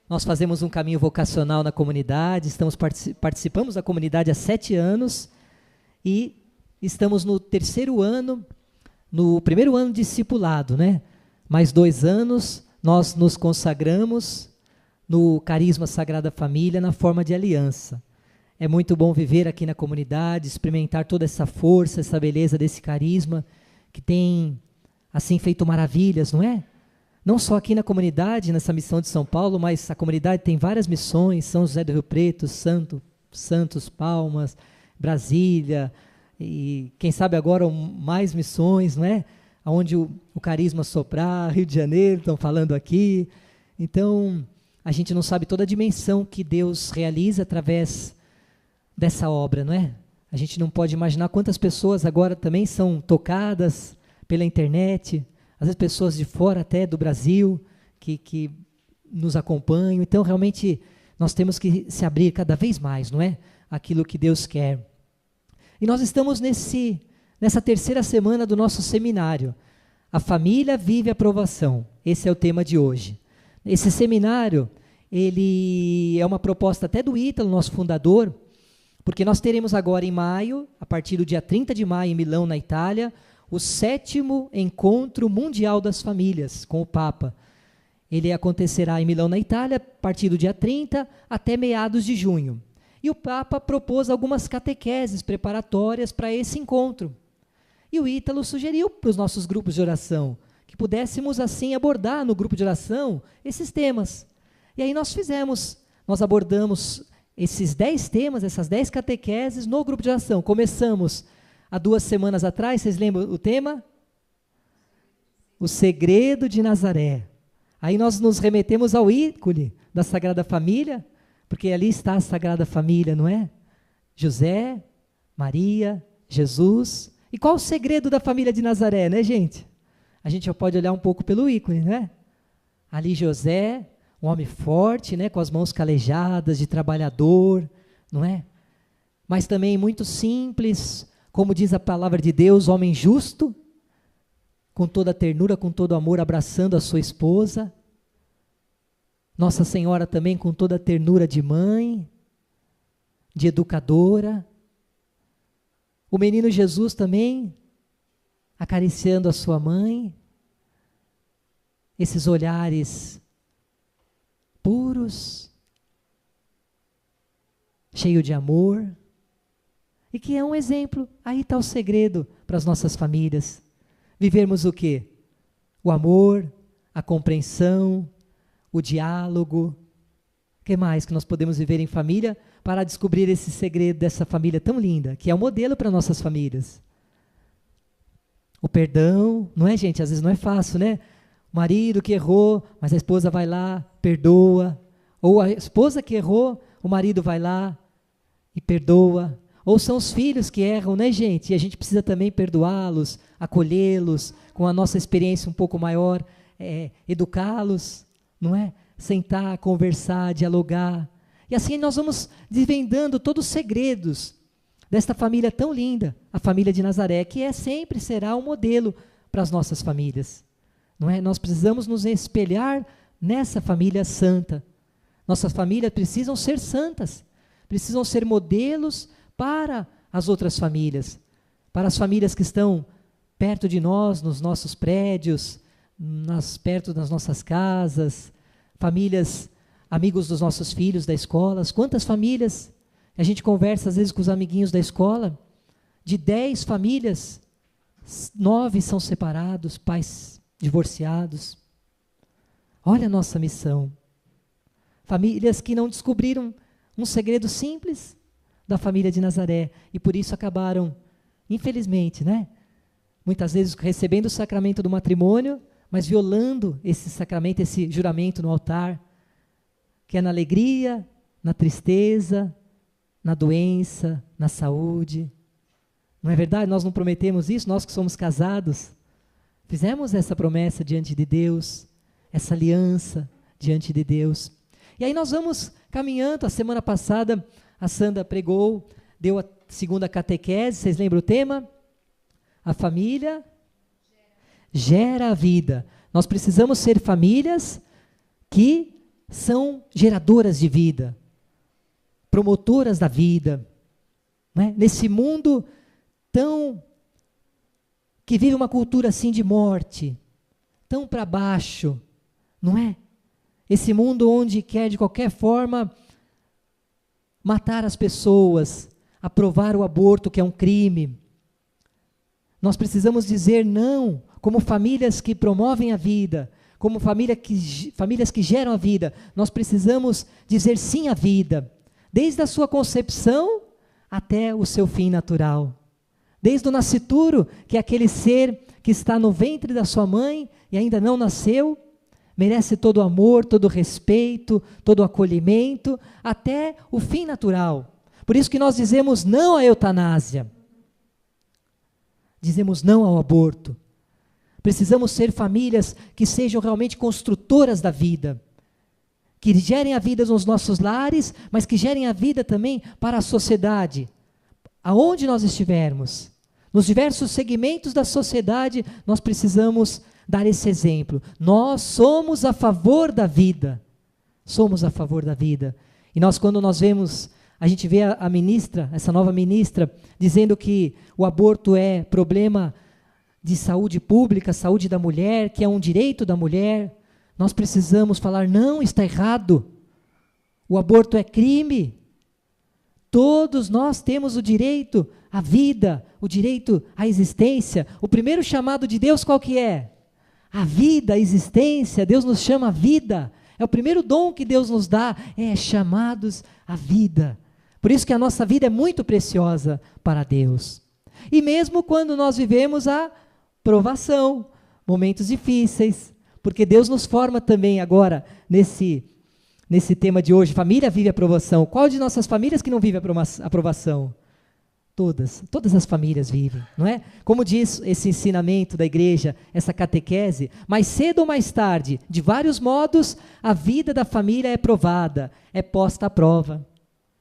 Nós fazemos um caminho vocacional na comunidade, participamos da comunidade há 7 anos e estamos no 3º ano, no 1º ano de discipulado, né? Mais 2 anos, nós nos consagramos no carisma Sagrada Família na forma de aliança. É muito bom viver aqui na comunidade, experimentar toda essa força, essa beleza desse carisma que tem, assim, feito maravilhas, não é? Não só aqui na comunidade, nessa missão de São Paulo, mas a comunidade tem várias missões, São José do Rio Preto, Santos, Palmas, Brasília, e quem sabe agora mais missões, não é? Onde o carisma soprar, Rio de Janeiro, estão falando aqui. Então, a gente não sabe toda a dimensão que Deus realiza através dessa obra, não é? A gente não pode imaginar quantas pessoas agora também são tocadas pela internet, às vezes pessoas de fora até do Brasil, que nos acompanham. Então, realmente, nós temos que se abrir cada vez mais, não é? Aquilo que Deus quer. E nós estamos nessa 3ª semana do nosso seminário. A família vive a provação. Esse é o tema de hoje. Esse seminário, ele é uma proposta até do Ítalo, nosso fundador, porque nós teremos agora em maio, a partir do dia 30 de maio em Milão, na Itália, o 7º Encontro Mundial das Famílias com o Papa. Ele acontecerá em Milão, na Itália, a partir do dia 30 até meados de junho. E o Papa propôs algumas catequeses preparatórias para esse encontro. E o Ítalo sugeriu para os nossos grupos de oração que pudéssemos assim abordar no grupo de oração esses temas. E aí nós abordamos esses 10 temas, essas 10 catequeses no grupo de oração. Começamos há 2 semanas atrás, vocês lembram o tema? O segredo de Nazaré. Aí nós nos remetemos ao ícone da Sagrada Família, porque ali está a Sagrada Família, não é? José, Maria, Jesus. E qual o segredo da família de Nazaré, né, gente? A gente já pode olhar um pouco pelo ícone, né? Ali José, um homem forte, né, com as mãos calejadas, de trabalhador, não é? Mas também muito simples, como diz a palavra de Deus, homem justo, com toda a ternura, com todo o amor, abraçando a sua esposa. Nossa Senhora também com toda a ternura de mãe, de educadora. O menino Jesus também acariciando a sua mãe. Esses olhares puros, cheio de amor. E que é um exemplo. Aí está o segredo para as nossas famílias. Vivermos o quê? O amor, a compreensão, o diálogo. O que mais que nós podemos viver em família para descobrir esse segredo dessa família tão linda, que é um modelo para nossas famílias? O perdão, não é, gente? Às vezes não é fácil, né? O marido que errou, mas a esposa vai lá, perdoa. Ou a esposa que errou, o marido vai lá e perdoa. Ou são os filhos que erram, né, gente? E a gente precisa também perdoá-los, acolhê-los, com a nossa experiência um pouco maior, educá-los, não é? Sentar, conversar, dialogar. E assim nós vamos desvendando todos os segredos desta família tão linda, a família de Nazaré, que sempre será um modelo para as nossas famílias. Não é? Nós precisamos nos espelhar nessa família santa. Nossas famílias precisam ser santas, precisam ser modelos para as outras famílias, para as famílias que estão perto de nós, nos nossos prédios, perto das nossas casas, famílias, amigos dos nossos filhos da escola. Quantas famílias, a gente conversa às vezes com os amiguinhos da escola, de 10 famílias, 9 são separados, pais divorciados. Olha a nossa missão. Famílias que não descobriram um segredo simples da família de Nazaré, e por isso acabaram, infelizmente, né? Muitas vezes recebendo o sacramento do matrimônio, mas violando esse sacramento, esse juramento no altar, que é na alegria, na tristeza, na doença, na saúde. Não é verdade? Nós não prometemos isso, nós que somos casados, fizemos essa promessa diante de Deus, essa aliança diante de Deus. E aí nós vamos caminhando. A semana passada a Sandra pregou, deu a 2ª catequese, vocês lembram o tema? A família gera a vida. Nós precisamos ser famílias que são geradoras de vida, promotoras da vida, né? Nesse mundo que vive uma cultura assim de morte, tão para baixo, não é? Esse mundo onde quer de qualquer forma matar as pessoas, aprovar o aborto, que é um crime. Nós precisamos dizer não, como famílias que promovem a vida, como famílias que geram a vida. Nós precisamos dizer sim à vida, desde a sua concepção até o seu fim natural. Desde o nascituro, que é aquele ser que está no ventre da sua mãe e ainda não nasceu, merece todo o amor, todo o respeito, todo o acolhimento, até o fim natural. Por isso que nós dizemos não à eutanásia. Dizemos não ao aborto. Precisamos ser famílias que sejam realmente construtoras da vida, que gerem a vida nos nossos lares, mas que gerem a vida também para a sociedade, aonde nós estivermos. Nos diversos segmentos da sociedade, nós precisamos dar esse exemplo. Nós somos a favor da vida. Somos a favor da vida. E quando nós vemos, a gente vê a ministra, essa nova ministra, dizendo que o aborto é problema de saúde pública, saúde da mulher, que é um direito da mulher. Nós precisamos falar, não, está errado. O aborto é crime. Todos nós temos o direito à vida, o direito à existência. O primeiro chamado de Deus qual que é? A vida, a existência. Deus nos chama à vida. É o primeiro dom que Deus nos dá, chamados à vida. Por isso que a nossa vida é muito preciosa para Deus. E mesmo quando nós vivemos a provação, momentos difíceis, porque Deus nos forma também agora nesse tema de hoje, família vive a provação. Qual de nossas famílias que não vive a provação? Todas as famílias vivem, não é? Como diz esse ensinamento da igreja, essa catequese, mais cedo ou mais tarde, de vários modos, a vida da família é provada, é posta à prova,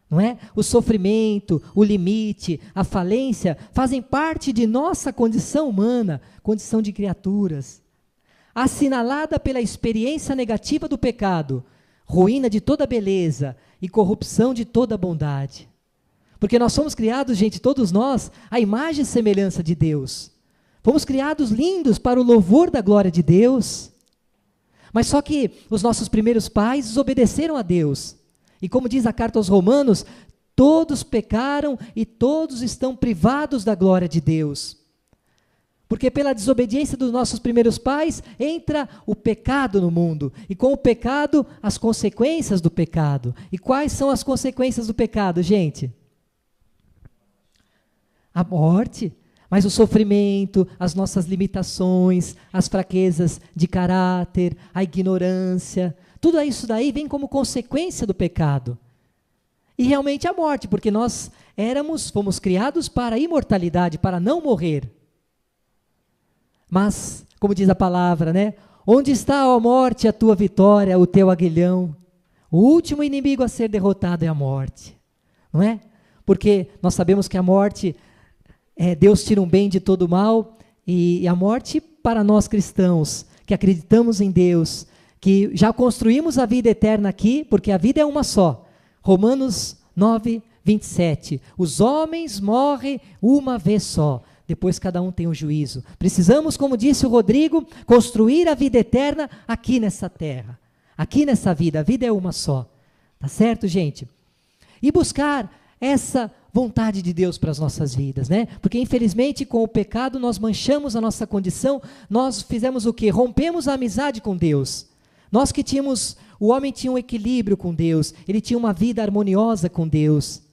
não é? O sofrimento, o limite, a falência fazem parte de nossa condição humana, condição de criaturas, assinalada pela experiência negativa do pecado, ruína de toda beleza e corrupção de toda bondade. Porque nós somos criados, gente, todos nós, à imagem e semelhança de Deus. Fomos criados lindos para o louvor da glória de Deus. Mas só que os nossos primeiros pais desobedeceram a Deus. E como diz a carta aos Romanos, todos pecaram e todos estão privados da glória de Deus. Porque pela desobediência dos nossos primeiros pais, entra o pecado no mundo. E com o pecado, as consequências do pecado. E quais são as consequências do pecado, gente? A morte, mas o sofrimento, as nossas limitações, as fraquezas de caráter, a ignorância, tudo isso daí vem como consequência do pecado. E realmente a morte, porque nós fomos criados para a imortalidade, para não morrer. Mas, como diz a palavra, né? Onde está, ó morte, a tua vitória, o teu aguilhão? O último inimigo a ser derrotado é a morte, não é? Porque nós sabemos que a morte, Deus tira um bem de todo o mal, e a morte para nós cristãos, que acreditamos em Deus, que já construímos a vida eterna aqui, porque a vida é uma só. Romanos 9, 27. Os homens morrem uma vez só. Depois cada um tem um juízo. Precisamos, como disse o Rodrigo, construir a vida eterna aqui nessa terra. Aqui nessa vida. A vida é uma só. Tá certo, gente? E buscar essa vontade de Deus para as nossas vidas, né? Porque infelizmente com o pecado nós manchamos a nossa condição, nós fizemos o quê? Rompemos a amizade com Deus. Nós que o homem tinha um equilíbrio com Deus, ele tinha uma vida harmoniosa com Deus,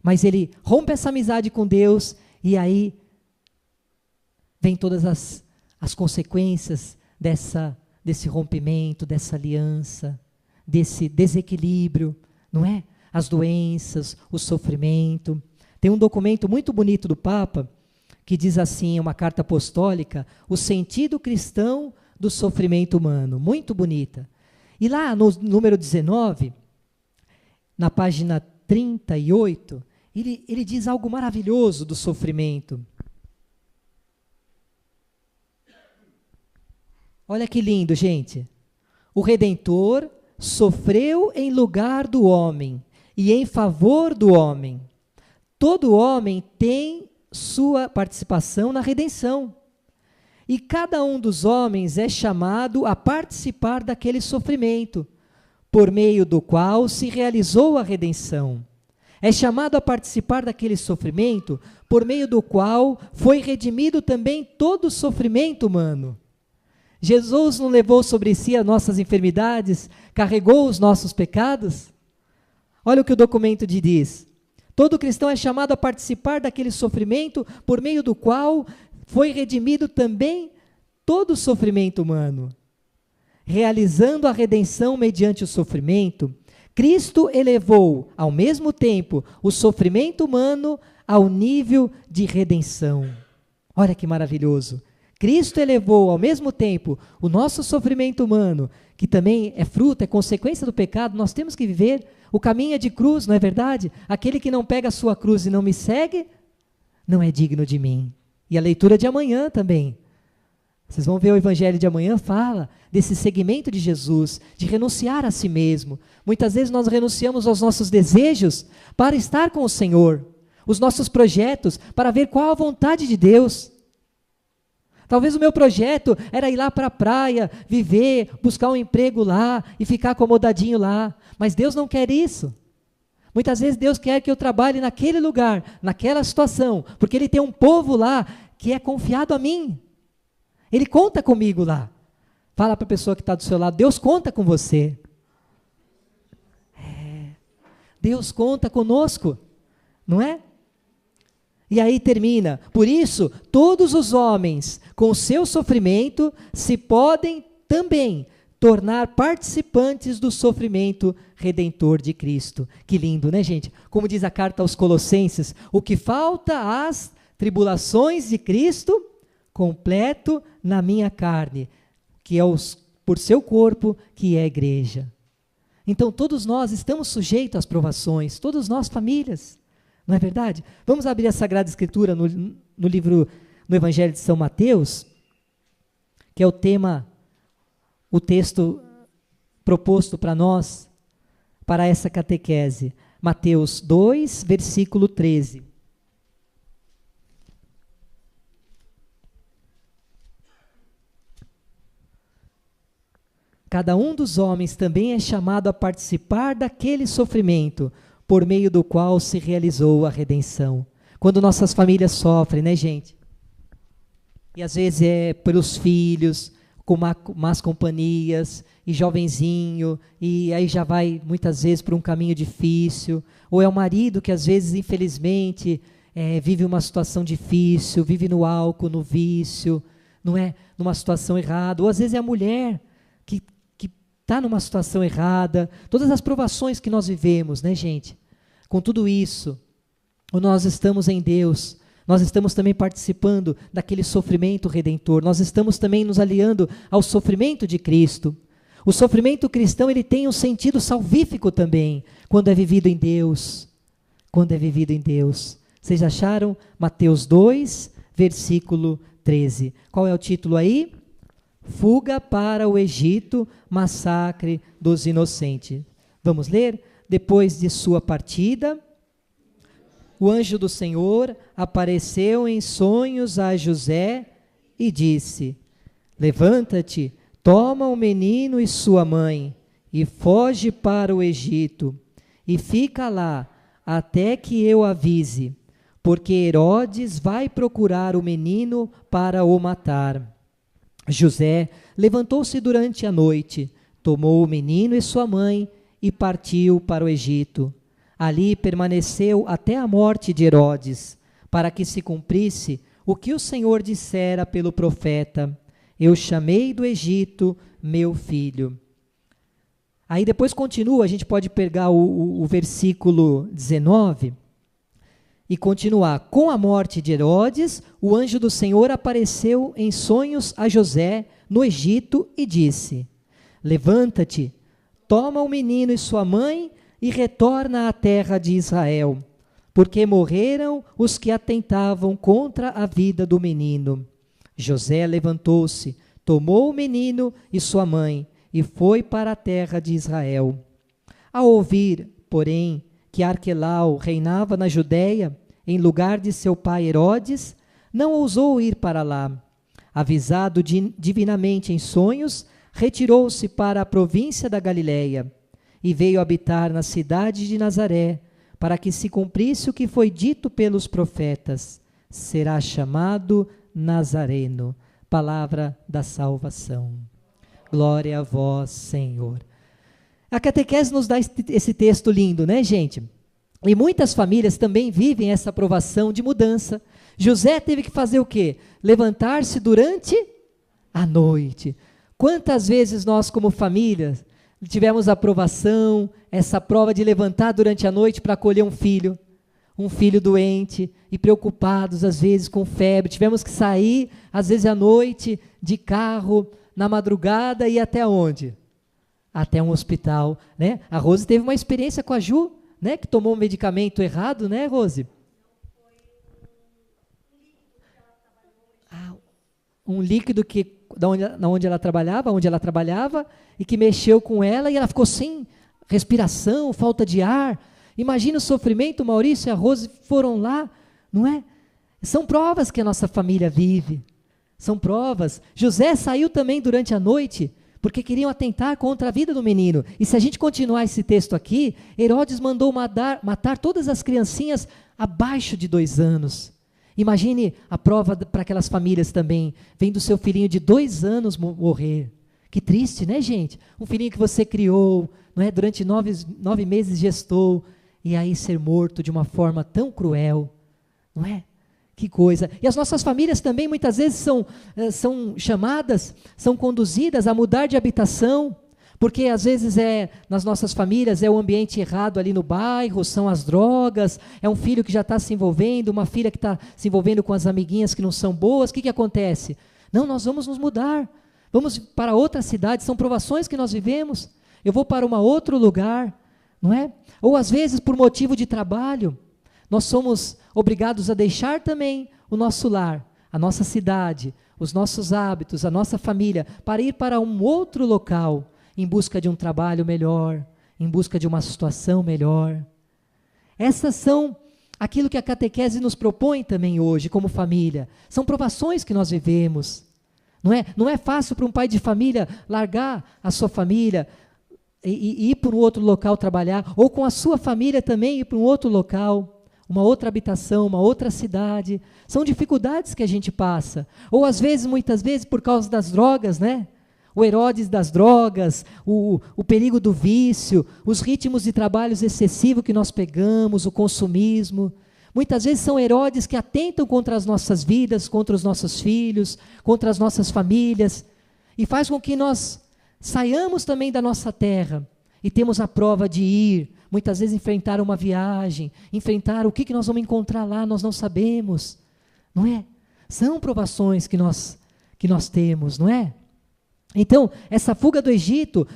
mas ele rompe essa amizade com Deus e aí vem todas as consequências desse rompimento, dessa aliança, desse desequilíbrio, não é? As doenças, o sofrimento. Tem um documento muito bonito do Papa, que diz assim, uma carta apostólica, o sentido cristão do sofrimento humano, muito bonita. E lá no número 19, na página 38, ele diz algo maravilhoso do sofrimento. Olha que lindo, gente. O Redentor sofreu em lugar do homem e em favor do homem. Todo homem tem sua participação na redenção. E cada um dos homens é chamado a participar daquele sofrimento, por meio do qual se realizou a redenção. É chamado a participar daquele sofrimento, por meio do qual foi redimido também todo o sofrimento humano. Jesus não levou sobre si as nossas enfermidades, carregou os nossos pecados? Olha o que o documento diz. Todo cristão é chamado a participar daquele sofrimento, por meio do qual foi redimido também todo o sofrimento humano. Realizando a redenção mediante o sofrimento, Cristo elevou, ao mesmo tempo, o sofrimento humano ao nível de redenção. Olha que maravilhoso. Cristo elevou, ao mesmo tempo, o nosso sofrimento humano, que também é fruto, é consequência do pecado. Nós temos que viver. O caminho é de cruz, não é verdade? Aquele que não pega a sua cruz e não me segue, não é digno de mim. E a leitura de amanhã também. Vocês vão ver o evangelho de amanhã, fala desse seguimento de Jesus, de renunciar a si mesmo. Muitas vezes nós renunciamos aos nossos desejos para estar com o Senhor, os nossos projetos, para ver qual a vontade de Deus. Talvez o meu projeto era ir lá para a praia, viver, buscar um emprego lá e ficar acomodadinho lá. Mas Deus não quer isso. Muitas vezes Deus quer que eu trabalhe naquele lugar, naquela situação, porque Ele tem um povo lá que é confiado a mim. Ele conta comigo lá. Fala para a pessoa que está do seu lado, Deus conta com você. Deus conta conosco, não é? E aí termina, por isso, todos os homens, com o seu sofrimento, se podem também tornar participantes do sofrimento redentor de Cristo. Que lindo, né, gente? Como diz a carta aos Colossenses, o que falta às tribulações de Cristo, completo na minha carne, que é por seu corpo, que é a igreja. Então, todos nós estamos sujeitos às provações, todos nós, famílias, não é verdade? Vamos abrir a Sagrada Escritura no livro, no Evangelho de São Mateus, que é o tema, o texto proposto para nós, para essa catequese. Mateus 2, versículo 13. Cada um dos homens também é chamado a participar daquele sofrimento, por meio do qual se realizou a redenção. Quando nossas famílias sofrem, né, gente? E às vezes é pelos filhos, com más companhias, e jovenzinho, e aí já vai muitas vezes por um caminho difícil, ou é o marido que às vezes, infelizmente, vive uma situação difícil, vive no álcool, no vício, não é? Numa situação errada, ou às vezes é a mulher que está numa situação errada, todas as provações que nós vivemos, né, gente? Com tudo isso, nós estamos em Deus, nós estamos também participando daquele sofrimento redentor, nós estamos também nos aliando ao sofrimento de Cristo. O sofrimento cristão, ele tem um sentido salvífico também, quando é vivido em Deus. Quando é vivido em Deus. Vocês acharam? Mateus 2, versículo 13. Qual é o título aí? Fuga para o Egito, massacre dos inocentes. Vamos ler? Depois de sua partida, o anjo do Senhor apareceu em sonhos a José e disse: levanta-te, toma o menino e sua mãe, e foge para o Egito, e fica lá, até que eu avise, porque Herodes vai procurar o menino para o matar. José levantou-se durante a noite, tomou o menino e sua mãe e partiu para o Egito. Ali permaneceu até a morte de Herodes, para que se cumprisse o que o Senhor dissera pelo profeta: eu chamei do Egito meu filho. Aí depois continua, a gente pode pegar o versículo 19 e continuar. Com a morte de Herodes, o anjo do Senhor apareceu em sonhos a José no Egito e disse: levanta-te, toma o menino e sua mãe e retorna à terra de Israel, porque morreram os que atentavam contra a vida do menino. José levantou-se, tomou o menino e sua mãe e foi para a terra de Israel. Ao ouvir, porém, que Arquelau reinava na Judéia, em lugar de seu pai Herodes, não ousou ir para lá. Avisado divinamente em sonhos, retirou-se para a província da Galiléia e veio habitar na cidade de Nazaré, para que se cumprisse o que foi dito pelos profetas: será chamado Nazareno. Palavra da salvação. Glória a vós, Senhor. A catequese nos dá esse texto lindo, né, gente? E muitas famílias também vivem essa provação de mudança. José teve que fazer o quê? Levantar-se durante a noite. Quantas vezes nós, como família, tivemos a provação, essa prova de levantar durante a noite para acolher um filho doente e preocupados, às vezes com febre. Tivemos que sair, às vezes à noite, de carro, na madrugada, e até onde? Até um hospital, né? A Rose teve uma experiência com a Ju, né? Que tomou um medicamento errado, né, Rose? Um líquido que, onde ela trabalhava, e que mexeu com ela, e ela ficou sem respiração, falta de ar. Imagina o sofrimento. Maurício e a Rose foram lá, não é? São provas que a nossa família vive. São provas. José saiu também durante a noite, porque queriam atentar contra a vida do menino. E se a gente continuar esse texto aqui, Herodes mandou matar todas as criancinhas abaixo de 2 anos. Imagine a prova para aquelas famílias também, vendo seu filhinho de 2 anos morrer. Que triste, né, gente? Um filhinho que você criou, não é? Durante 9 meses gestou, e aí ser morto de uma forma tão cruel, não é? Que coisa. E as nossas famílias também muitas vezes são chamadas, são conduzidas a mudar de habitação, porque às vezes nas nossas famílias é o ambiente errado ali no bairro, são as drogas, é um filho que já está se envolvendo, uma filha que está se envolvendo com as amiguinhas que não são boas. O que acontece? Não, nós vamos nos mudar, vamos para outra cidade, são provações que nós vivemos, eu vou para um outro lugar, não é? Ou às vezes por motivo de trabalho, nós somos obrigados a deixar também o nosso lar, a nossa cidade, os nossos hábitos, a nossa família, para ir para um outro local, em busca de um trabalho melhor, em busca de uma situação melhor. Essas são aquilo que a catequese nos propõe também hoje, como família. São provações que nós vivemos. Não é fácil para um pai de família largar a sua família e ir para um outro local trabalhar, ou com a sua família também ir para um outro local, uma outra habitação, uma outra cidade. São dificuldades que a gente passa. Ou às vezes, muitas vezes, por causa das drogas, né? O Herodes das drogas, o perigo do vício, os ritmos de trabalhos excessivos que nós pegamos, o consumismo. Muitas vezes são Herodes que atentam contra as nossas vidas, contra os nossos filhos, contra as nossas famílias, e faz com que nós saiamos também da nossa terra e temos a prova de ir, muitas vezes enfrentar uma viagem, enfrentar o que nós vamos encontrar lá, nós não sabemos, não é? São provações que nós temos, não é? Então, essa fuga do Egito,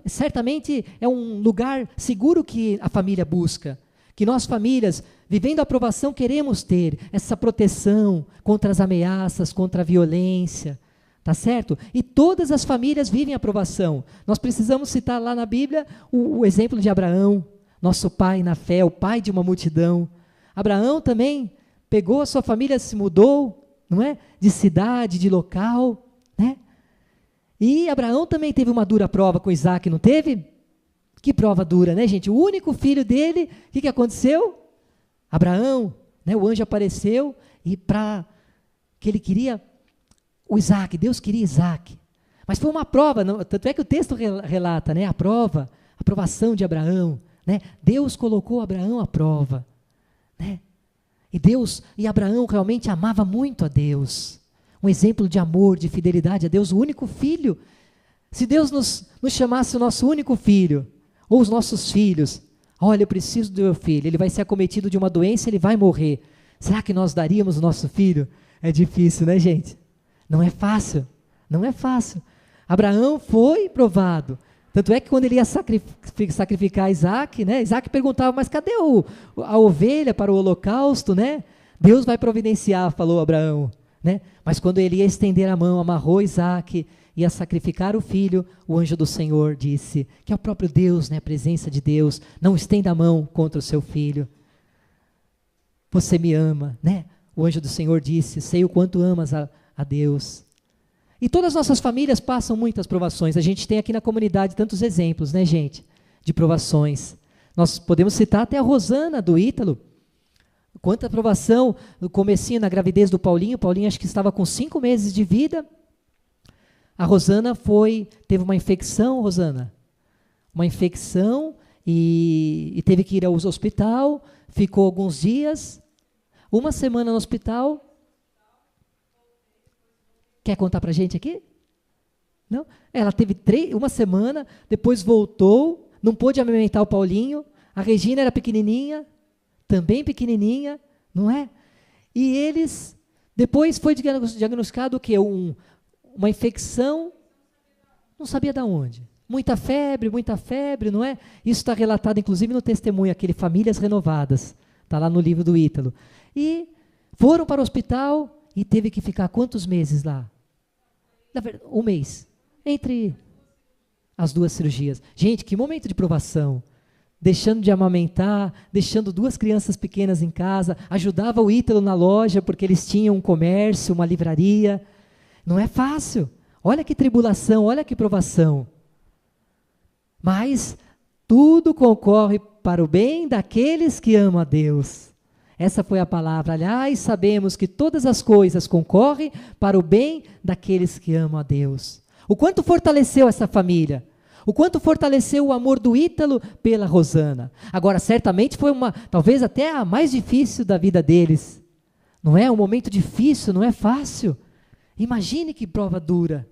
certamente é um lugar seguro que a família busca, que nós famílias, vivendo a provação, queremos ter essa proteção contra as ameaças, contra a violência, tá certo? E todas as famílias vivem a provação. Nós precisamos citar lá na Bíblia o exemplo de Abraão, nosso pai na fé, o pai de uma multidão. Abraão também pegou a sua família, se mudou, não é? De cidade, de local, né? E Abraão também teve uma dura prova com Isaac, não teve? Que prova dura, né, gente? O único filho dele, o que aconteceu? Abraão, né, o anjo apareceu e que ele queria o Isaac, Deus queria Isaac. Mas foi uma prova, tanto é que o texto relata, né, a aprovação de Abraão, né? Deus colocou Abraão à prova, né? E Abraão realmente amava muito a Deus. Um exemplo de amor, de fidelidade a Deus, o único filho. Se Deus nos chamasse o nosso único filho, ou os nossos filhos, olha, eu preciso do meu filho, ele vai ser acometido de uma doença, ele vai morrer. Será que nós daríamos o nosso filho? É difícil, né, gente? Não é fácil, não é fácil. Abraão foi provado. Tanto é que quando ele ia sacrificar Isaac, né, Isaac perguntava, mas cadê a ovelha para o holocausto, né? Deus vai providenciar, falou Abraão, né? Mas quando ele ia estender a mão, amarrou Isaac ia sacrificar o filho, o anjo do Senhor disse, que é o próprio Deus, né, a presença de Deus, não estenda a mão contra o seu filho. Você me ama, né? O anjo do Senhor disse, sei o quanto amas a Deus. E todas as nossas famílias passam muitas provações. A gente tem aqui na comunidade tantos exemplos, né, gente, de provações. Nós podemos citar até a Rosana do Ítalo. Quanta provação no comecinho, na gravidez do Paulinho. O Paulinho acho que estava com 5 meses de vida. A Rosana teve uma infecção, Rosana. Uma infecção e teve que ir ao hospital. Ficou alguns dias, 1 semana no hospital. Quer contar para a gente aqui? Não? Ela teve 1 semana, depois voltou, não pôde amamentar o Paulinho. A Regina era pequenininha, também pequenininha, não é? E eles, depois foi diagnosticado o quê? Uma infecção, não sabia de onde. Muita febre, não é? Isso está relatado, inclusive, no testemunho, aquele Famílias Renovadas, está lá no livro do Ítalo. E foram para o hospital e teve que ficar quantos meses lá? 1 mês, entre as 2 cirurgias. Gente, que momento de provação. Deixando de amamentar, deixando 2 crianças pequenas em casa, ajudava o Ítalo na loja, porque eles tinham um comércio, uma livraria. Não é fácil. Olha que tribulação, olha que provação. Mas tudo concorre para o bem daqueles que amam a Deus. Essa foi a palavra. Aliás, sabemos que todas as coisas concorrem para o bem daqueles que amam a Deus. O quanto fortaleceu essa família? O quanto fortaleceu o amor do Ítalo pela Rosana? Agora, certamente foi talvez até a mais difícil da vida deles. Não é? Um momento difícil, não é fácil. Imagine que prova dura,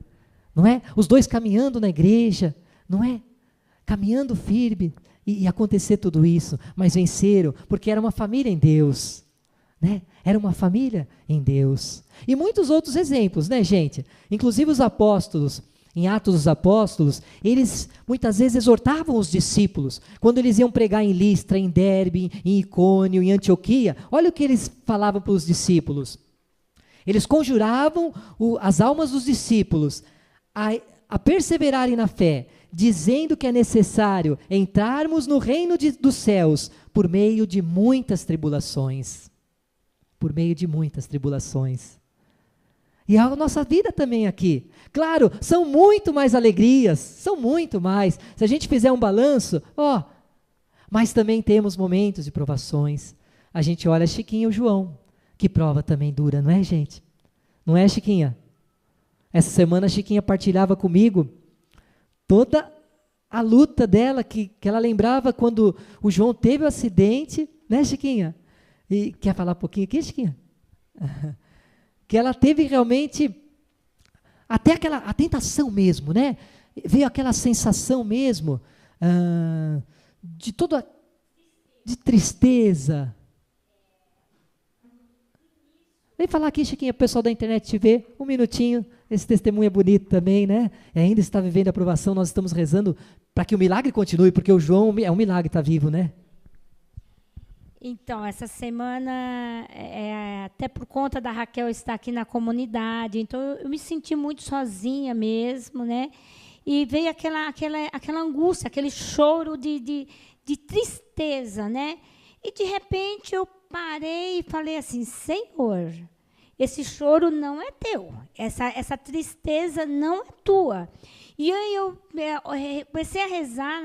não é? Os 2 caminhando na igreja, não é? Caminhando firme. E acontecer tudo isso, mas venceram, porque era uma família em Deus, né? Era uma família em Deus. E muitos outros exemplos, né, gente? Inclusive os apóstolos, em Atos dos Apóstolos, eles muitas vezes exortavam os discípulos, quando eles iam pregar em Listra, em Derbe, em Icônio, em Antioquia, olha o que eles falavam para os discípulos. Eles conjuravam as almas dos discípulos a perseverarem na fé, dizendo que é necessário entrarmos no reino dos céus por meio de muitas tribulações. Por meio de muitas tribulações. E a nossa vida também aqui. Claro, são muito mais alegrias, são muito mais. Se a gente fizer um balanço, mas também temos momentos de provações. A gente olha a Chiquinha e o João, que prova também dura, não é, gente? Não é, Chiquinha? Essa semana a Chiquinha partilhava comigo toda a luta dela, que ela lembrava quando o João teve o acidente, né, Chiquinha? E quer falar um pouquinho aqui, Chiquinha? Que ela teve realmente, até a tentação mesmo, né? Veio aquela sensação mesmo de tristeza. Vem falar aqui, Chiquinha, o pessoal da internet te vê, 1 minutinho. Esse testemunho é bonito também, né? Ainda está vivendo a aprovação, nós estamos rezando para que o milagre continue, porque o João é um milagre, está vivo, né? Então, essa semana, até por conta da Raquel estar aqui na comunidade, então eu me senti muito sozinha mesmo, né? E veio aquela angústia, aquele choro de tristeza, né? E, de repente, eu parei e falei assim, Senhor, esse choro não é teu, essa tristeza não é tua. E aí eu comecei a rezar,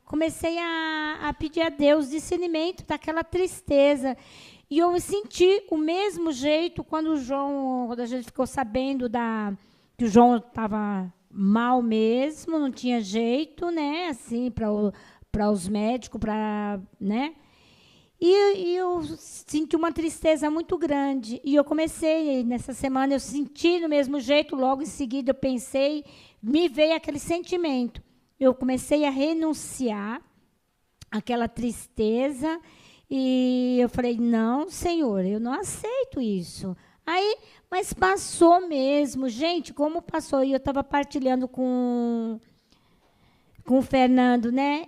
comecei a pedir a Deus discernimento daquela tristeza. E eu senti o mesmo jeito quando a gente ficou sabendo que o João estava mal mesmo, não tinha jeito, né, assim, para os médicos, né? E eu senti uma tristeza muito grande. E eu comecei, nessa semana, eu senti do mesmo jeito, logo em seguida eu pensei, me veio aquele sentimento. Eu comecei a renunciar àquela tristeza e eu falei, não, Senhor, eu não aceito isso. Aí, mas passou mesmo. Gente, como passou? E eu estava partilhando com o Fernando, né?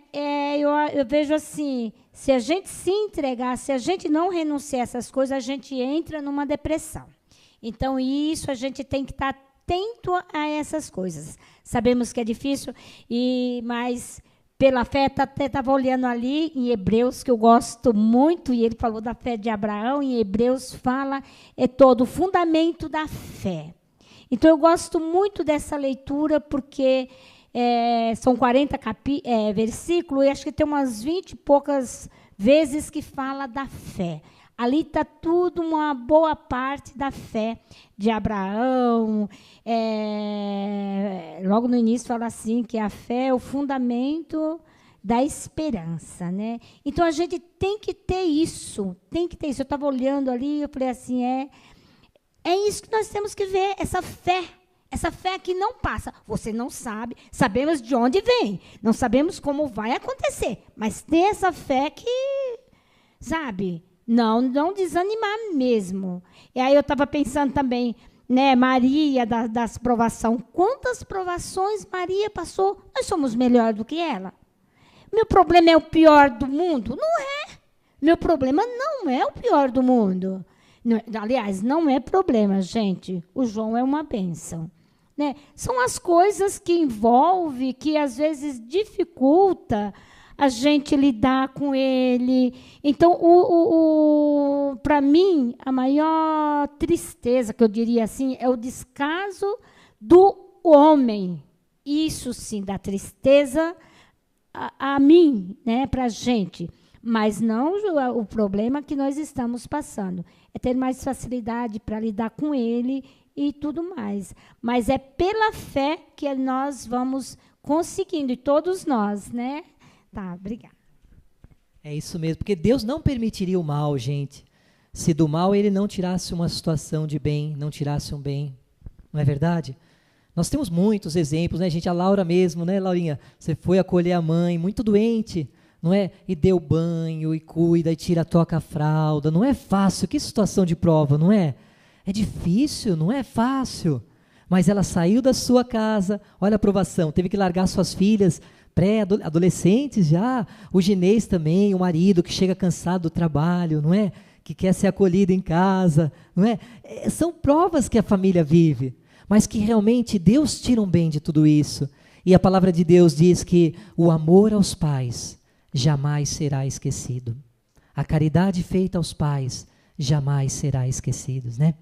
Eu vejo assim, se a gente se entregar, se a gente não renunciar a essas coisas, a gente entra numa depressão. Então, isso a gente tem que estar atento a essas coisas. Sabemos que é difícil, mas pela fé, até estava olhando ali em Hebreus, que eu gosto muito, e ele falou da fé de Abraão, em Hebreus fala, é todo o fundamento da fé. Então, eu gosto muito dessa leitura, porque são 40 versículos, e acho que tem umas 20 e poucas vezes que fala da fé. Ali está tudo, uma boa parte da fé de Abraão. Logo no início fala assim, que a fé é o fundamento da esperança, né? Então, a gente tem que ter isso, tem que ter isso. Eu estava olhando ali, eu falei assim, é isso que nós temos que ver, essa fé que não passa. Você não sabe, sabemos de onde vem, não sabemos como vai acontecer, mas tem essa fé que, sabe, não desanimar mesmo. E aí eu estava pensando também, né, Maria, das provações. Quantas provações Maria passou? Nós somos melhor do que ela. Meu problema é o pior do mundo? Não é. Meu problema não é o pior do mundo. Aliás, não é problema, gente. O João é uma bênção. Né? São as coisas que envolvem, que às vezes dificulta a gente lidar com ele. Então, para mim, a maior tristeza, que eu diria assim, é o descaso do homem. Isso sim dá tristeza a mim, né, para a gente. Mas não o problema que nós estamos passando. É ter mais facilidade para lidar com ele e tudo mais. Mas é pela fé que nós vamos conseguindo, e todos nós, né? Tá, obrigada. É isso mesmo, porque Deus não permitiria o mal, gente. Se do mal ele não tirasse uma situação de bem, não tirasse um bem. Não é verdade? Nós temos muitos exemplos, né, gente? A Laura mesmo, né, Laurinha? Você foi acolher a mãe, muito doente, não é? E deu banho, e cuida, e tira, toca a fralda. Não é fácil, que situação de prova, não é? É difícil, não é fácil. Mas ela saiu da sua casa, olha a provação, teve que largar suas filhas, pré-adolescentes já, o Ginês também, o marido que chega cansado do trabalho, não é? Que quer ser acolhido em casa, não é? São provas que a família vive, mas que realmente Deus tira um bem de tudo isso. E a palavra de Deus diz que o amor aos pais jamais será esquecido. A caridade feita aos pais jamais será esquecida, né?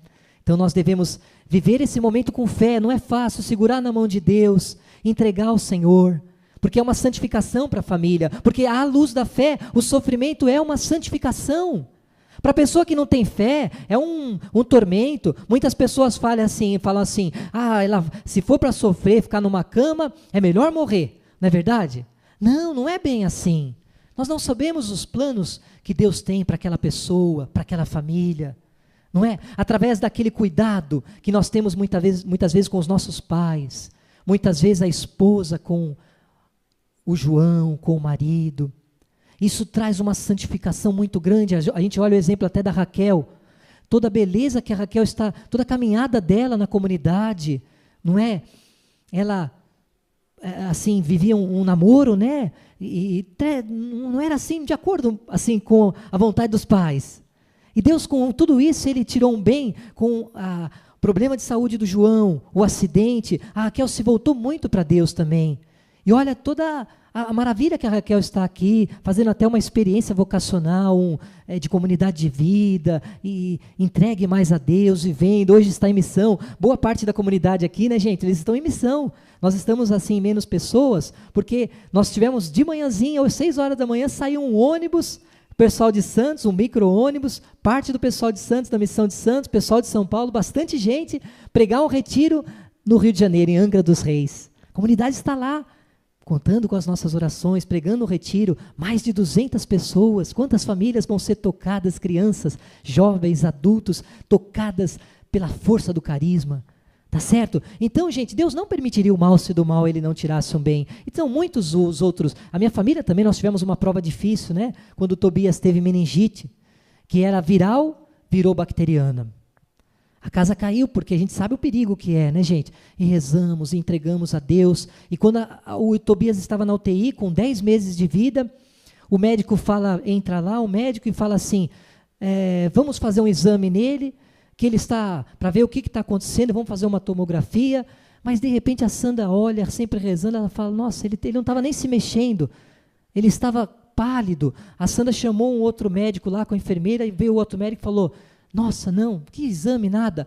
Então nós devemos viver esse momento com fé. Não é fácil segurar na mão de Deus, entregar ao Senhor, porque é uma santificação para a família, porque à luz da fé, o sofrimento é uma santificação. Para a pessoa que não tem fé, é um tormento. Muitas pessoas falam assim, se for para sofrer, ficar numa cama, é melhor morrer. Não é verdade? Não, não é bem assim. Nós não sabemos os planos que Deus tem para aquela pessoa, para aquela família. Não é? Através daquele cuidado que nós temos muitas vezes com os nossos pais, muitas vezes a esposa com o João, com o marido. Isso traz uma santificação muito grande. A gente olha o exemplo até da Raquel. Toda a beleza que a Raquel está, toda a caminhada dela na comunidade, não é? Ela, assim, vivia um namoro, né? E não era assim, de acordo assim, com a vontade dos pais. E Deus, com tudo isso, Ele tirou um bem com o problema de saúde do João, o acidente. A Raquel se voltou muito para Deus também. E olha toda a maravilha que a Raquel está aqui, fazendo até uma experiência vocacional, de comunidade de vida, e entregue mais a Deus, vivendo. Hoje está em missão. Boa parte da comunidade aqui, né, gente? Eles estão em missão. Nós estamos, assim, menos pessoas, porque nós tivemos de manhãzinha, às 6 horas da manhã, saiu um ônibus, pessoal de Santos, um micro-ônibus, parte do pessoal de Santos, da missão de Santos, pessoal de São Paulo, bastante gente, pregar um retiro no Rio de Janeiro, em Angra dos Reis. A comunidade está lá, contando com as nossas orações, pregando o retiro, mais de 200 pessoas. Quantas famílias vão ser tocadas, crianças, jovens, adultos, tocadas pela força do carisma. Tá certo? Então, gente, Deus não permitiria o mal se do mal Ele não tirasse um bem. Então, muitos os outros... A minha família também, nós tivemos uma prova difícil, né? Quando o Tobias teve meningite, que era viral, virou bacteriana. A casa caiu, porque a gente sabe o perigo que é, né, gente? E rezamos, e entregamos a Deus. E quando o Tobias estava na UTI, com 10 meses de vida, o médico entra lá, o médico, e fala assim, vamos fazer um exame nele, que ele está, para ver o que está acontecendo, vamos fazer uma tomografia, mas de repente a Sandra olha, sempre rezando, ela fala, nossa, ele não estava nem se mexendo, ele estava pálido. A Sandra chamou um outro médico lá com a enfermeira, e veio o outro médico e falou, nossa, não, que exame, nada,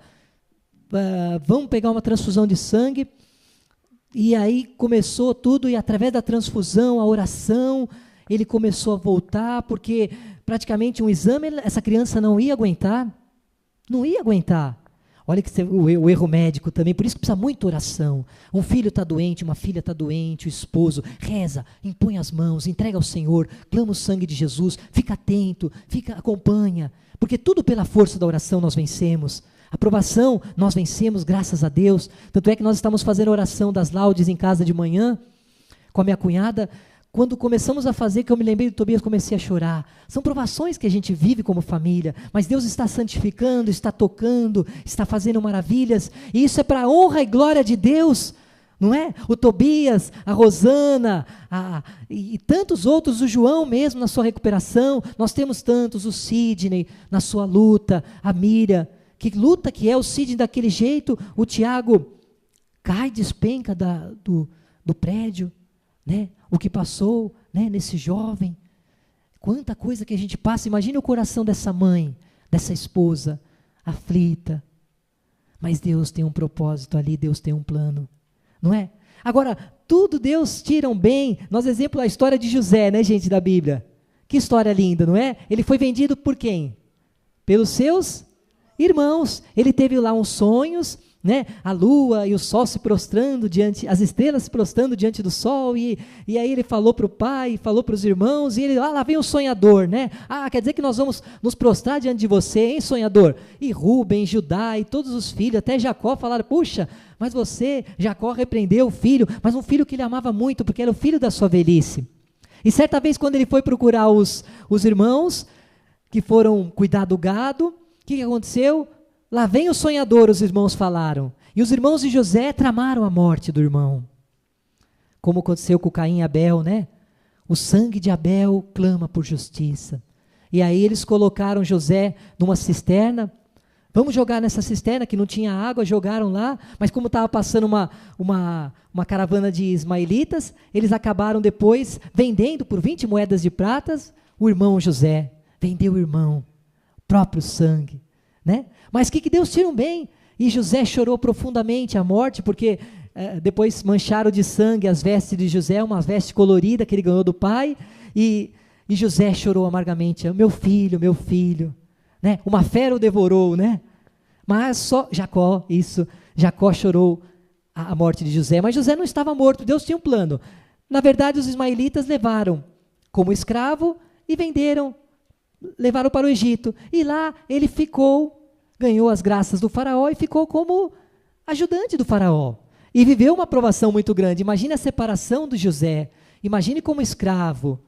vamos pegar uma transfusão de sangue. E aí começou tudo, e através da transfusão, a oração, ele começou a voltar, porque praticamente um exame, essa criança não ia aguentar. Olha que o erro médico também, por isso que precisa muito oração. Um filho está doente, uma filha está doente, o esposo, reza, impõe as mãos, entrega ao Senhor, clama o sangue de Jesus, fica atento, acompanha, porque tudo pela força da oração nós vencemos. A provação, nós vencemos, graças a Deus. Tanto é que nós estamos fazendo a oração das laudes em casa de manhã, com a minha cunhada. Quando começamos a fazer, que eu me lembrei do Tobias, comecei a chorar. São provações que a gente vive como família, mas Deus está santificando, está tocando, está fazendo maravilhas, e isso é para a honra e glória de Deus, não é? O Tobias, a Rosana, e tantos outros, o João mesmo na sua recuperação, nós temos tantos, o Sidney na sua luta, a Miriam, que luta que é o Sidney daquele jeito, o Tiago cai, despenca do prédio, né? O que passou, né, nesse jovem, quanta coisa que a gente passa, imagine o coração dessa mãe, dessa esposa, aflita, mas Deus tem um propósito ali, Deus tem um plano, não é? Agora, tudo Deus tira um bem, nós exemplo a história de José, né gente, da Bíblia, que história linda, não é? Ele foi vendido por quem? Pelos seus irmãos, ele teve lá uns sonhos, né? A lua e o sol se prostrando diante, as estrelas se prostrando diante do sol, e aí ele falou para o pai, falou para os irmãos, e ele, lá vem o sonhador, né? Quer dizer que nós vamos nos prostrar diante de você, hein, sonhador? E Rubem, Judá e todos os filhos, até Jacó falaram, puxa, mas você, Jacó repreendeu o filho, mas um filho que ele amava muito, porque era o filho da sua velhice. E certa vez quando ele foi procurar os irmãos, que foram cuidar do gado, o que aconteceu? Lá vem o sonhador, os irmãos falaram. E os irmãos de José tramaram a morte do irmão. Como aconteceu com Caim e Abel, né? O sangue de Abel clama por justiça. E aí eles colocaram José numa cisterna. Vamos jogar nessa cisterna que não tinha água, jogaram lá. Mas como estava passando uma caravana de ismaelitas, eles acabaram depois vendendo por 20 moedas de pratas o irmão José. Vendeu o irmão. Próprio sangue, né? Mas que Deus tira um bem, e José chorou profundamente a morte, porque depois mancharam de sangue as vestes de José, uma veste colorida que ele ganhou do pai, e José chorou amargamente, meu filho, né? Uma fera o devorou, né? Mas só Jacó chorou a morte de José, mas José não estava morto, Deus tinha um plano. Na verdade, os ismaelitas levaram como escravo e levaram para o Egito, e lá ele ganhou as graças do faraó e ficou como ajudante do faraó, e viveu uma provação muito grande. Imagine a separação do José, imagine como escravo,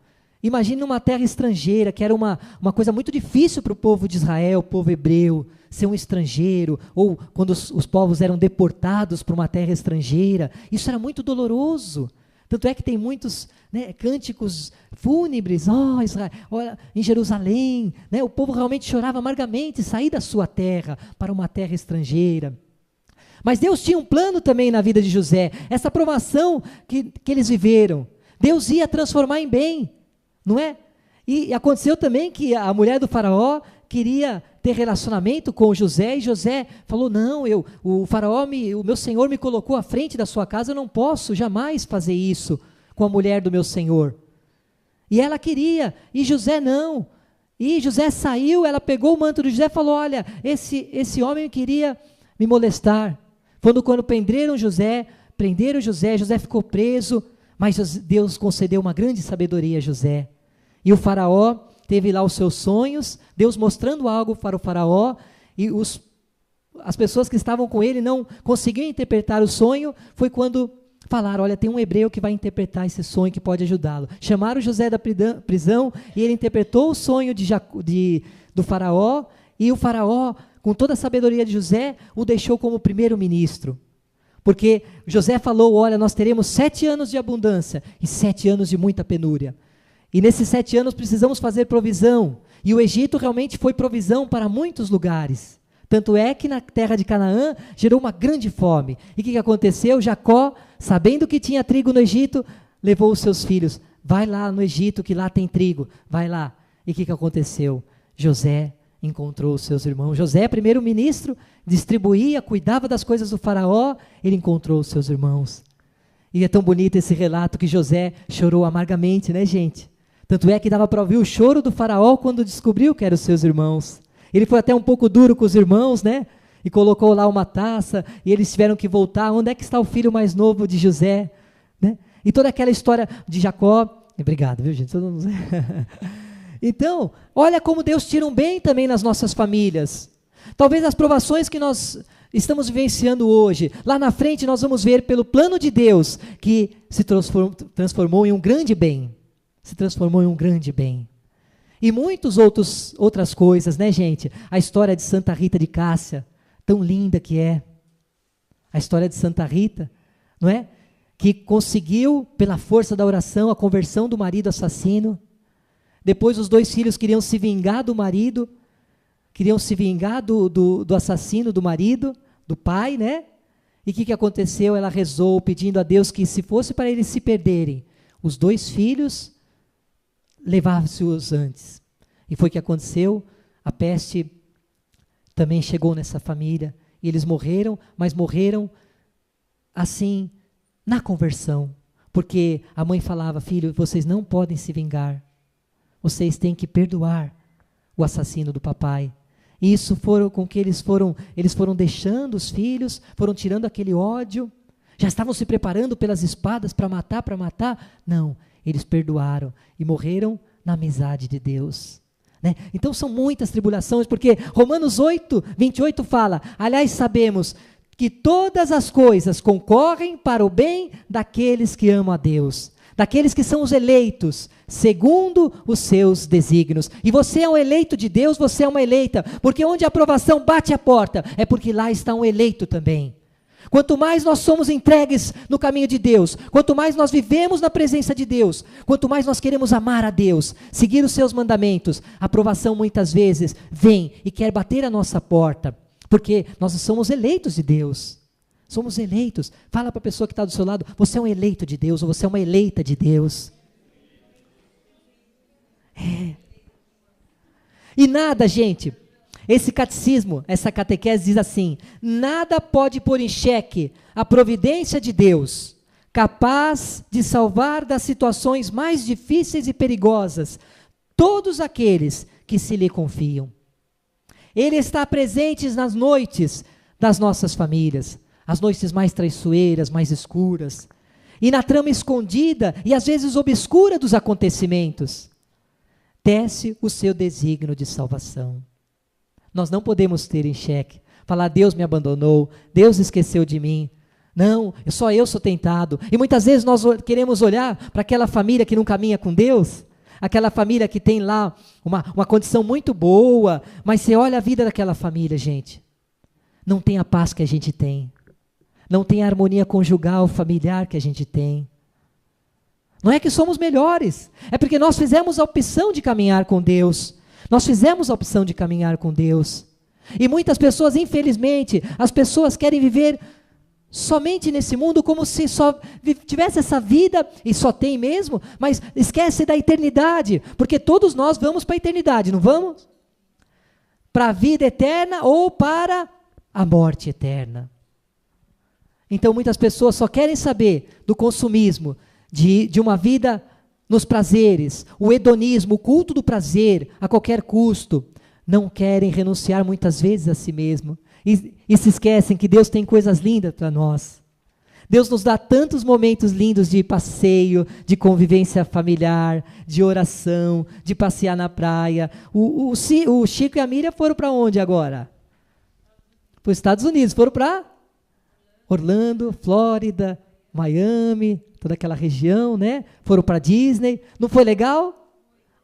imagine numa terra estrangeira, que era uma coisa muito difícil para o povo de Israel, o povo hebreu, ser um estrangeiro, ou quando os povos eram deportados para uma terra estrangeira, isso era muito doloroso. Tanto é que tem muitos, né, cânticos fúnebres, Israel, em Jerusalém, né, o povo realmente chorava amargamente sair da sua terra para uma terra estrangeira. Mas Deus tinha um plano também na vida de José, essa provação que eles viveram, Deus ia transformar em bem, não é? E aconteceu também que a mulher do faraó queria ter relacionamento com José, e José falou, não, o faraó, o meu senhor me colocou à frente da sua casa, eu não posso jamais fazer isso com a mulher do meu senhor. E ela queria, e José não. E José saiu, ela pegou o manto de José e falou, olha, esse homem queria me molestar. Quando prenderam José, José ficou preso, mas Deus concedeu uma grande sabedoria a José. E o faraó teve lá os seus sonhos, Deus mostrando algo para o faraó, e as pessoas que estavam com ele não conseguiam interpretar o sonho, foi quando falaram, olha, tem um hebreu que vai interpretar esse sonho, que pode ajudá-lo. Chamaram José da prisão, e ele interpretou o sonho do faraó, e o faraó, com toda a sabedoria de José, o deixou como primeiro-ministro. Porque José falou, olha, nós teremos 7 anos de abundância, e 7 anos de muita penúria. E nesses 7 anos precisamos fazer provisão. E o Egito realmente foi provisão para muitos lugares. Tanto é que na terra de Canaã gerou uma grande fome. E o que aconteceu? Jacó, sabendo que tinha trigo no Egito, levou os seus filhos. Vai lá no Egito que lá tem trigo. Vai lá. E o que aconteceu? José encontrou os seus irmãos. José, primeiro-ministro, distribuía, cuidava das coisas do faraó. Ele encontrou os seus irmãos. E é tão bonito esse relato que José chorou amargamente, né, gente? Tanto é que dava para ouvir o choro do faraó quando descobriu que eram os seus irmãos. Ele foi até um pouco duro com os irmãos, né? E colocou lá uma taça, e eles tiveram que voltar. Onde é que está o filho mais novo de José? Né? E toda aquela história de Jacó. Obrigado, viu, gente? Então, olha como Deus tira um bem também nas nossas famílias. Talvez as provações que nós estamos vivenciando hoje, lá na frente nós vamos ver pelo plano de Deus que se transformou em um grande bem. Se transformou em um grande bem. E outras coisas, né, gente? A história de Santa Rita de Cássia, tão linda que é. A história de Santa Rita, não é? Que conseguiu, pela força da oração, a conversão do marido assassino. Depois os 2 filhos queriam se vingar do marido, queriam se vingar do assassino do marido, do pai, né? E o que aconteceu? Ela rezou pedindo a Deus que se fosse para eles se perderem, os 2 filhos levasse-os antes. E foi o que aconteceu. A peste também chegou nessa família. E eles morreram, mas morreram assim, na conversão. Porque a mãe falava, filho, vocês não podem se vingar. Vocês têm que perdoar o assassino do papai. E isso foram com que eles foram deixando os filhos, foram tirando aquele ódio. Já estavam se preparando pelas espadas para matar. Não. Eles perdoaram e morreram na amizade de Deus. Né? Então são muitas tribulações, porque Romanos 8, 28 fala, aliás sabemos que todas as coisas concorrem para o bem daqueles que amam a Deus, daqueles que são os eleitos, segundo os seus desígnios. E você é um eleito de Deus, você é uma eleita, porque onde a aprovação bate a porta, é porque lá está um eleito também. Quanto mais nós somos entregues no caminho de Deus, quanto mais nós vivemos na presença de Deus, quanto mais nós queremos amar a Deus, seguir os seus mandamentos, a aprovação muitas vezes vem e quer bater a nossa porta, porque nós somos eleitos de Deus. Somos eleitos. Fala para a pessoa que está do seu lado, você é um eleito de Deus, ou você é uma eleita de Deus. E nada, gente... Esse catecismo, essa catequese diz assim, nada pode pôr em xeque a providência de Deus, capaz de salvar das situações mais difíceis e perigosas todos aqueles que se lhe confiam. Ele está presente nas noites das nossas famílias, as noites mais traiçoeiras, mais escuras, e na trama escondida e às vezes obscura dos acontecimentos, desce o seu desígnio de salvação. Nós não podemos ter em xeque, falar Deus me abandonou, Deus esqueceu de mim. Não, só eu sou tentado. E muitas vezes nós queremos olhar para aquela família que não caminha com Deus, aquela família que tem lá uma condição muito boa, mas você olha a vida daquela família, gente, não tem a paz que a gente tem, não tem a harmonia conjugal, familiar que a gente tem. Não é que somos melhores, é porque nós fizemos a opção de caminhar com Deus. Nós fizemos a opção de caminhar com Deus. E muitas pessoas, infelizmente, as pessoas querem viver somente nesse mundo como se só tivesse essa vida, e só tem mesmo, mas esquece da eternidade, porque todos nós vamos para a eternidade, não vamos? Para a vida eterna ou para a morte eterna. Então muitas pessoas só querem saber do consumismo, de uma vida nos prazeres, o hedonismo, o culto do prazer a qualquer custo. Não querem renunciar muitas vezes a si mesmo e se esquecem que Deus tem coisas lindas para nós. Deus nos dá tantos momentos lindos de passeio, de convivência familiar, de oração, de passear na praia. O Chico e a Miriam foram para onde agora? Para os Estados Unidos, foram para Orlando, Flórida, Miami, toda aquela região, né? Foram para Disney. Não foi legal?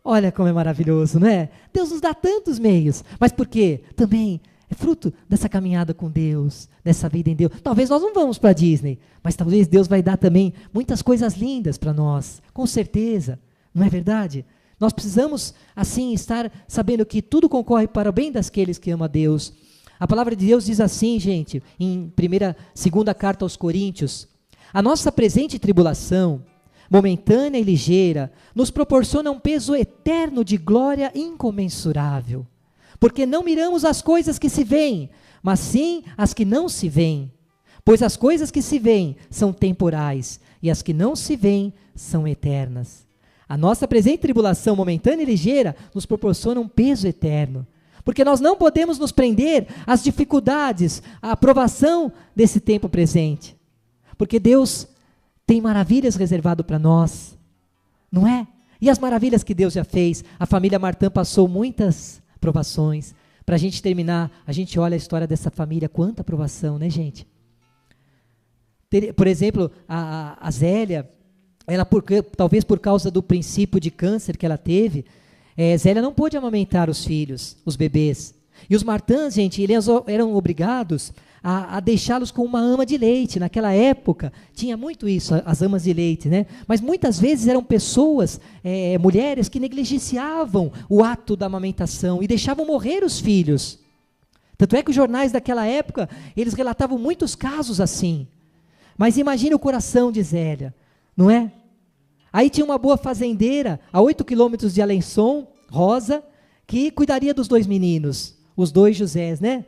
Olha como é maravilhoso, né? Deus nos dá tantos meios. Mas por quê? Também é fruto dessa caminhada com Deus, dessa vida em Deus. Talvez nós não vamos para Disney, mas talvez Deus vai dar também muitas coisas lindas para nós. Com certeza. Não é verdade? Nós precisamos, assim, estar sabendo que tudo concorre para o bem daqueles que amam a Deus. A palavra de Deus diz assim, gente, em segunda carta aos Coríntios: a nossa presente tribulação, momentânea e ligeira, nos proporciona um peso eterno de glória incomensurável, porque não miramos as coisas que se veem, mas sim as que não se veem. Pois as coisas que se veem são temporais, e as que não se veem são eternas. A nossa presente tribulação momentânea e ligeira nos proporciona um peso eterno, porque nós não podemos nos prender às dificuldades, à provação desse tempo presente. Porque Deus tem maravilhas reservado para nós, não é? E as maravilhas que Deus já fez, a família Martã passou muitas provações. Para a gente terminar, a gente olha a história dessa família, quanta provação, né, gente? Por exemplo, a Zélia, ela talvez por causa do princípio de câncer que ela teve, Zélia não pôde amamentar os filhos, os bebês. E os Martãs, gente, eles eram obrigados a deixá-los com uma ama de leite. Naquela época, tinha muito isso, as amas de leite, né? Mas muitas vezes eram pessoas, mulheres, que negligenciavam o ato da amamentação e deixavam morrer os filhos. Tanto é que os jornais daquela época, eles relatavam muitos casos assim. Mas imagine o coração de Zélia, não é? Aí tinha uma boa fazendeira, a 8 quilômetros de Alençon, Rosa, que cuidaria dos 2 meninos, os 2 Josés, né?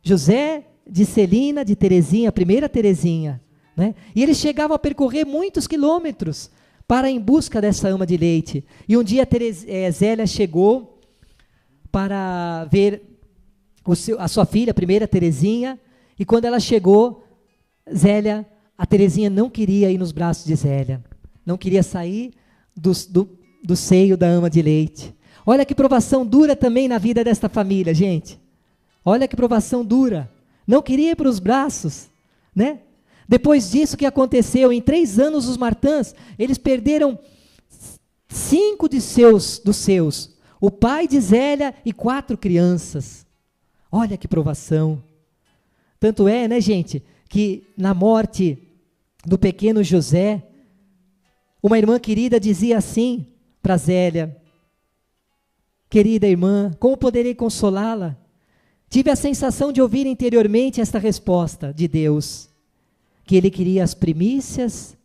José de Celina, de Terezinha, a primeira Terezinha, né? E eles chegavam a percorrer muitos quilômetros para em busca dessa ama de leite. E um dia Zélia chegou para ver a sua filha, a primeira Terezinha, e quando ela chegou, a Terezinha não queria ir nos braços de Zélia. Não queria sair do seio da ama de leite. Olha que provação dura também na vida desta família, gente. Olha que provação dura. Não queria ir para os braços, né? Depois disso, o que aconteceu? Em 3 anos, os Martãs, eles perderam 5 dos seus. O pai de Zélia e 4 crianças. Olha que provação. Tanto é, né, gente, que na morte do pequeno José, uma irmã querida dizia assim para Zélia: querida irmã, como poderei consolá-la? Tive a sensação de ouvir interiormente esta resposta de Deus, que Ele queria as primícias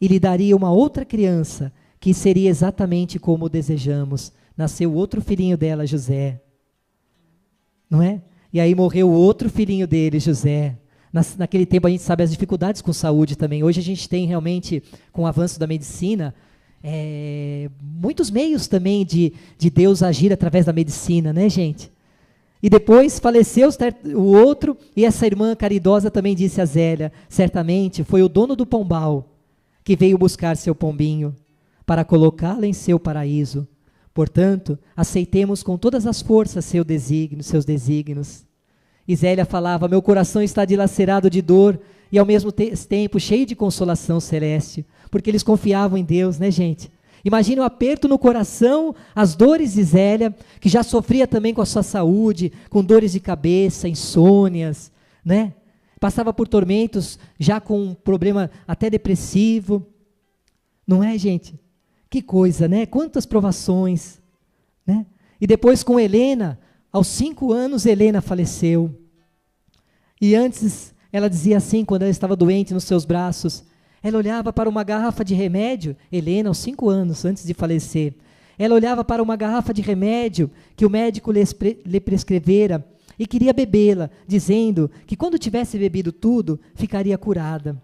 e lhe daria uma outra criança, que seria exatamente como desejamos. Nasceu outro filhinho dela, José. Não é? E aí morreu o outro filhinho dele, José. Naquele tempo a gente sabe as dificuldades com saúde também. Hoje a gente tem realmente, com o avanço da medicina, muitos meios também de Deus agir através da medicina, né, gente? E depois faleceu o outro, e essa irmã caridosa também disse a Zélia: certamente foi o dono do pombal que veio buscar seu pombinho para colocá-lo em seu paraíso. Portanto, aceitemos com todas as forças seus desígnios. E Zélia falava: meu coração está dilacerado de dor e ao mesmo tempo cheio de consolação celeste, porque eles confiavam em Deus, né, gente? Imagine o aperto no coração, as dores de Zélia, que já sofria também com a sua saúde, com dores de cabeça, insônias, né? Passava por tormentos, já com um problema até depressivo. Não é, gente? Que coisa, né? Quantas provações, né? E depois com Helena, aos 5 anos Helena faleceu. E antes, ela dizia assim, quando ela estava doente nos seus braços, ela olhava para uma garrafa de remédio, Helena, aos 5 anos, antes de falecer, ela olhava para uma garrafa de remédio que o médico lhe prescrevera e queria bebê-la, dizendo que quando tivesse bebido tudo, ficaria curada.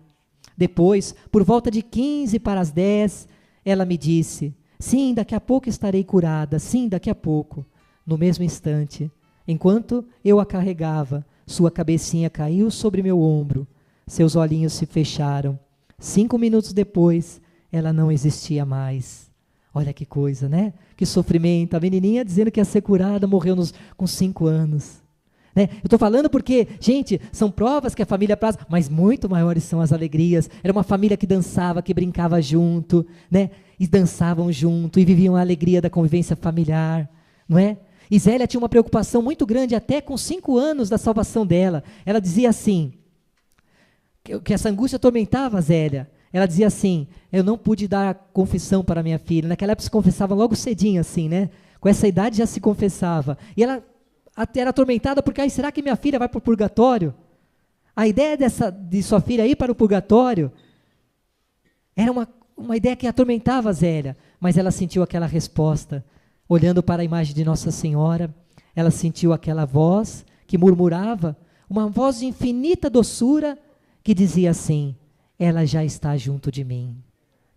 Depois, por volta de 15 para as 10, ela me disse: sim, daqui a pouco estarei curada, sim, daqui a pouco. No mesmo instante, enquanto eu a carregava, sua cabecinha caiu sobre meu ombro, seus olhinhos se fecharam. 5 minutos depois, ela não existia mais. Olha que coisa, né? Que sofrimento. A menininha dizendo que ia ser curada, morreu com 5 anos. Né? Eu estou falando porque, gente, são provas que a família passa, mas muito maiores são as alegrias. Era uma família que dançava, que brincava junto, né? E dançavam junto, e viviam a alegria da convivência familiar, não é? E Zélia tinha uma preocupação muito grande, até com 5 anos da salvação dela. Ela dizia assim, que essa angústia atormentava a Zélia. Ela dizia assim: eu não pude dar a confissão para minha filha. Naquela época se confessava logo cedinho assim, né? Com essa idade já se confessava. E ela era atormentada porque, será que minha filha vai para o purgatório? A ideia de sua filha ir para o purgatório era uma ideia que atormentava a Zélia, mas ela sentiu aquela resposta, olhando para a imagem de Nossa Senhora, ela sentiu aquela voz que murmurava, uma voz de infinita doçura, que dizia assim, ela já está junto de mim.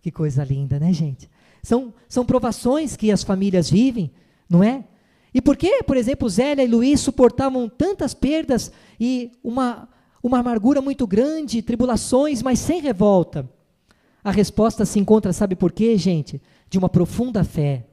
Que coisa linda, né, gente? São provações que as famílias vivem, não é? E por que, por exemplo, Zélia e Luiz suportavam tantas perdas e uma amargura muito grande, tribulações, mas sem revolta? A resposta se encontra, sabe por quê, gente? De uma profunda fé,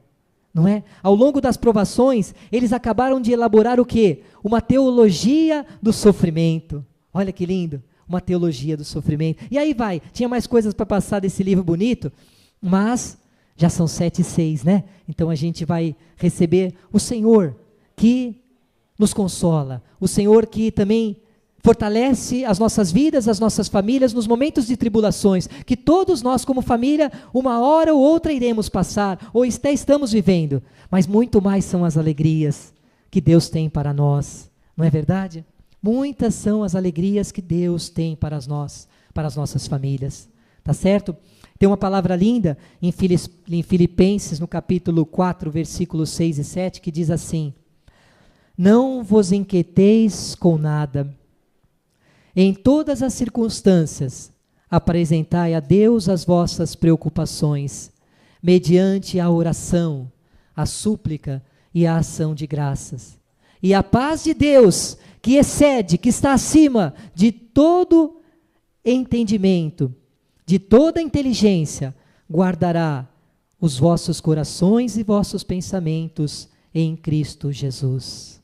não é? Ao longo das provações, eles acabaram de elaborar o quê? Uma teologia do sofrimento. Olha que lindo, uma teologia do sofrimento. E aí vai, tinha mais coisas para passar desse livro bonito, mas já são 7:06, né? Então a gente vai receber o Senhor que nos consola, o Senhor que também fortalece as nossas vidas, as nossas famílias nos momentos de tribulações, que todos nós como família, uma hora ou outra iremos passar, ou até estamos vivendo, mas muito mais são as alegrias que Deus tem para nós, não é verdade? Muitas são as alegrias que Deus tem para as nossas famílias, tá certo? Tem uma palavra linda em Filipenses, no capítulo 4, versículos 6 e 7, que diz assim, não vos inquieteis com nada, em todas as circunstâncias, apresentai a Deus as vossas preocupações, mediante a oração, a súplica e a ação de graças. E a paz de Deus, que excede, que está acima de todo entendimento, de toda inteligência, guardará os vossos corações e vossos pensamentos em Cristo Jesus.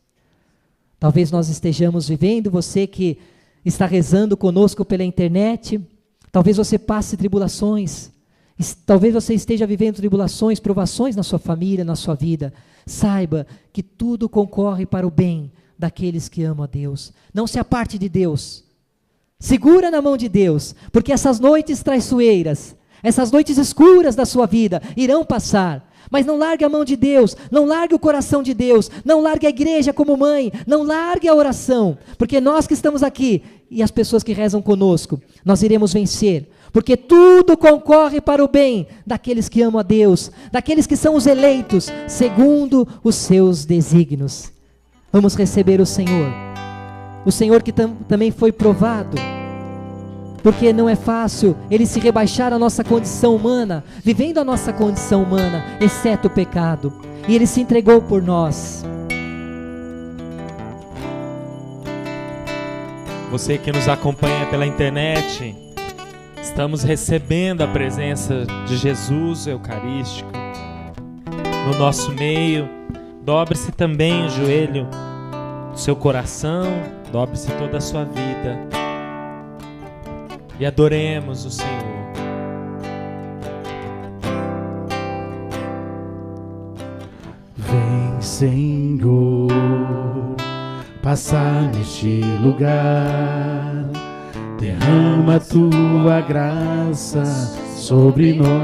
Talvez nós estejamos vivendo, você que está rezando conosco pela internet, talvez você passe tribulações, talvez você esteja vivendo tribulações, provações na sua família, na sua vida. Saiba que tudo concorre para o bem daqueles que amam a Deus. Não se aparte de Deus. Segura na mão de Deus, porque essas noites traiçoeiras, essas noites escuras da sua vida irão passar. Mas não largue a mão de Deus, não largue o coração de Deus, não largue a igreja como mãe, não largue a oração, porque nós que estamos aqui e as pessoas que rezam conosco, nós iremos vencer, porque tudo concorre para o bem daqueles que amam a Deus, daqueles que são os eleitos, segundo os seus desígnios. Vamos receber o Senhor que também foi provado, porque não é fácil ele se rebaixar à nossa condição humana, vivendo a nossa condição humana, exceto o pecado, e ele se entregou por nós. Você que nos acompanha pela internet, estamos recebendo a presença de Jesus Eucarístico no nosso meio. Dobre-se também o joelho do seu coração, dobre-se toda a sua vida e adoremos o Senhor. Vem, Senhor, passar neste lugar, derrama tua graça sobre nós.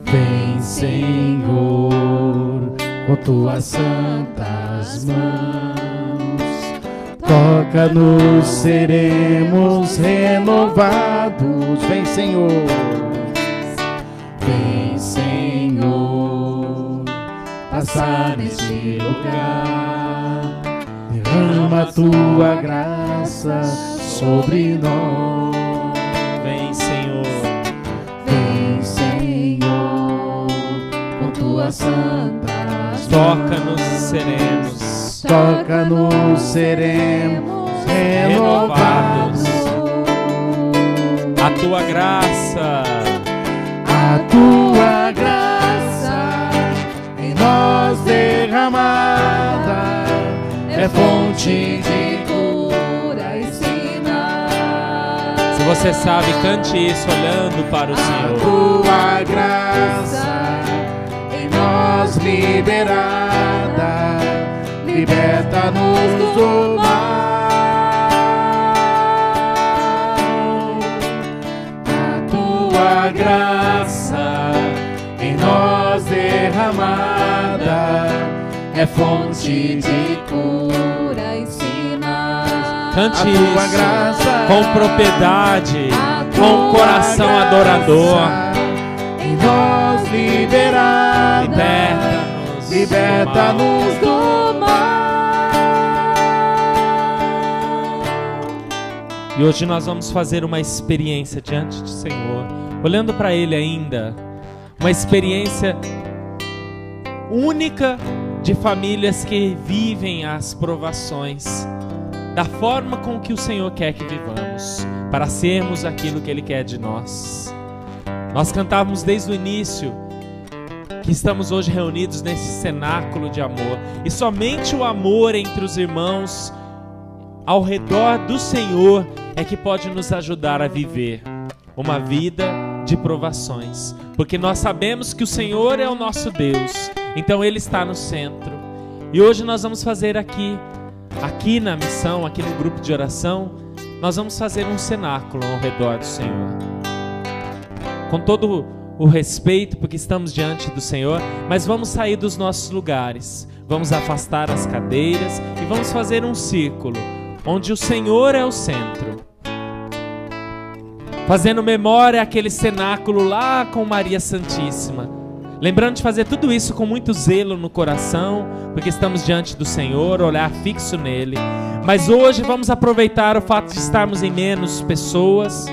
Vem, Senhor, com tuas santas mãos, toca-nos, seremos renovados. Vem, Senhor. Vem, Senhor, passar neste lugar, derrama tua graça sobre nós. Vem, Senhor. Vem, Senhor, com tuas santas Toca-nos, seremos toca-nos, seremos renovados. A tua graça, A tua graça em nós derramada é fonte de cura e sinal. se você sabe, cante isso olhando para o A Senhor. tua graça em nós liberada, liberta-nos do mal. A tua graça em nós derramada é fonte de cura e sinais. Cante A tua isso graça com propriedade, a com o tua coração graça adorador. em nós liberada, Liberta-nos, liberta-nos do mal. E hoje nós vamos fazer uma experiência diante do Senhor, olhando para Ele ainda, uma experiência única de famílias que vivem as provações da forma com que o Senhor quer que vivamos, para sermos aquilo que Ele quer de nós. Nós cantávamos desde o início que estamos hoje reunidos nesse cenáculo de amor, e somente o amor entre os irmãos ao redor do Senhor é que pode nos ajudar a viver uma vida de provações, porque nós sabemos que o Senhor é o nosso Deus, então Ele está no centro. E hoje nós vamos fazer aqui na missão, aqui no grupo de oração, nós vamos fazer um cenáculo ao redor do Senhor, com todo o respeito, porque estamos diante do Senhor, mas vamos sair dos nossos lugares, vamos afastar as cadeiras e vamos fazer um círculo onde o Senhor é o centro, fazendo memória àquele cenáculo lá com Maria Santíssima, lembrando de fazer tudo isso com muito zelo no coração, porque estamos diante do Senhor, olhar fixo nele. Mas hoje vamos aproveitar o fato de estarmos em menos pessoas.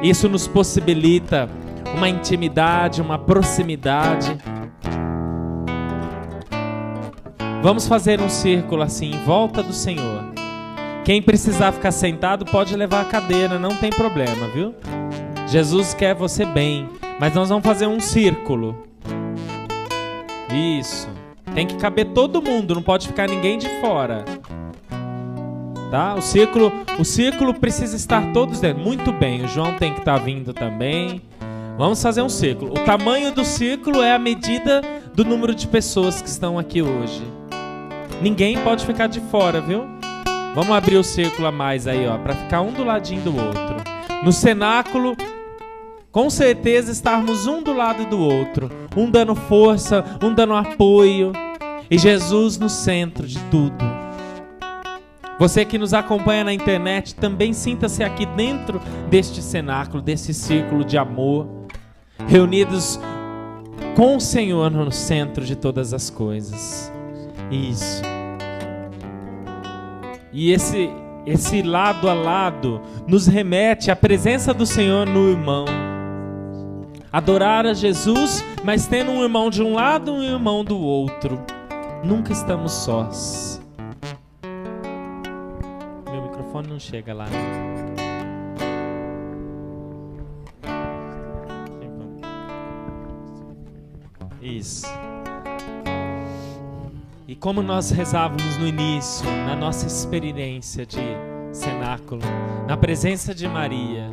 Isso nos possibilita uma intimidade, uma proximidade. Vamos fazer um círculo assim em volta do Senhor. Quem precisar ficar sentado pode levar a cadeira, não tem problema, viu? Jesus quer você bem, mas nós vamos fazer um círculo. Isso. Tem que caber todo mundo, não pode ficar ninguém de fora. Tá? O círculo precisa estar todos dentro. Muito bem, o João tem que estar vindo também. Vamos fazer um círculo. O tamanho do círculo é a medida do número de pessoas que estão aqui hoje. Ninguém pode ficar de fora, viu? Vamos abrir o círculo a mais aí, ó, para ficar um do ladinho do outro. No cenáculo, com certeza estarmos um do lado do outro, um dando força, um dando apoio, e Jesus no centro de tudo. Você que nos acompanha na internet, também sinta-se aqui dentro deste cenáculo, desse círculo de amor, reunidos com o Senhor no centro de todas as coisas. Isso. E esse lado a lado nos remete à presença do Senhor no irmão. Adorar a Jesus, mas tendo um irmão de um lado e um irmão do outro. Nunca estamos sós. Meu microfone não chega lá. Isso. E como nós rezávamos no início, na nossa experiência de cenáculo, na presença de Maria,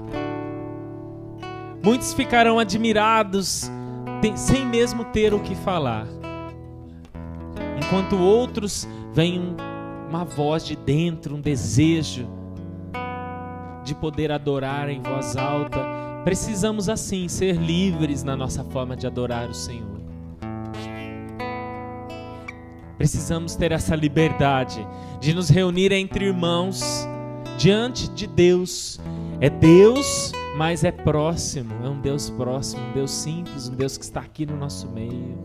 muitos ficarão admirados sem mesmo ter o que falar, enquanto outros veem uma voz de dentro, um desejo de poder adorar em voz alta. Precisamos assim ser livres na nossa forma de adorar o Senhor. Precisamos ter essa liberdade de nos reunir entre irmãos diante de Deus. É Deus, mas é próximo. É um Deus próximo, um Deus simples, um Deus que está aqui no nosso meio.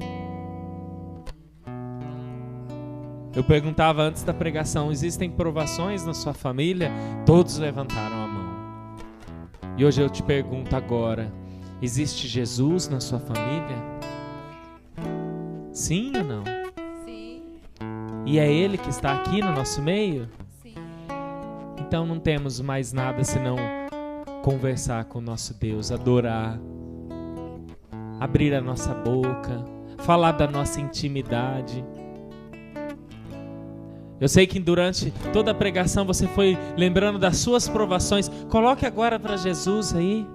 Eu perguntava antes da pregação: existem provações na sua família? Todos levantaram a mão. E hoje eu te pergunto agora: existe Jesus na sua família? Sim ou não? E é Ele que está aqui no nosso meio? Sim. Então não temos mais nada senão conversar com o nosso Deus, adorar, abrir a nossa boca, falar da nossa intimidade. Eu sei que durante toda a pregação você foi lembrando das suas provações. Coloque agora para Jesus aí.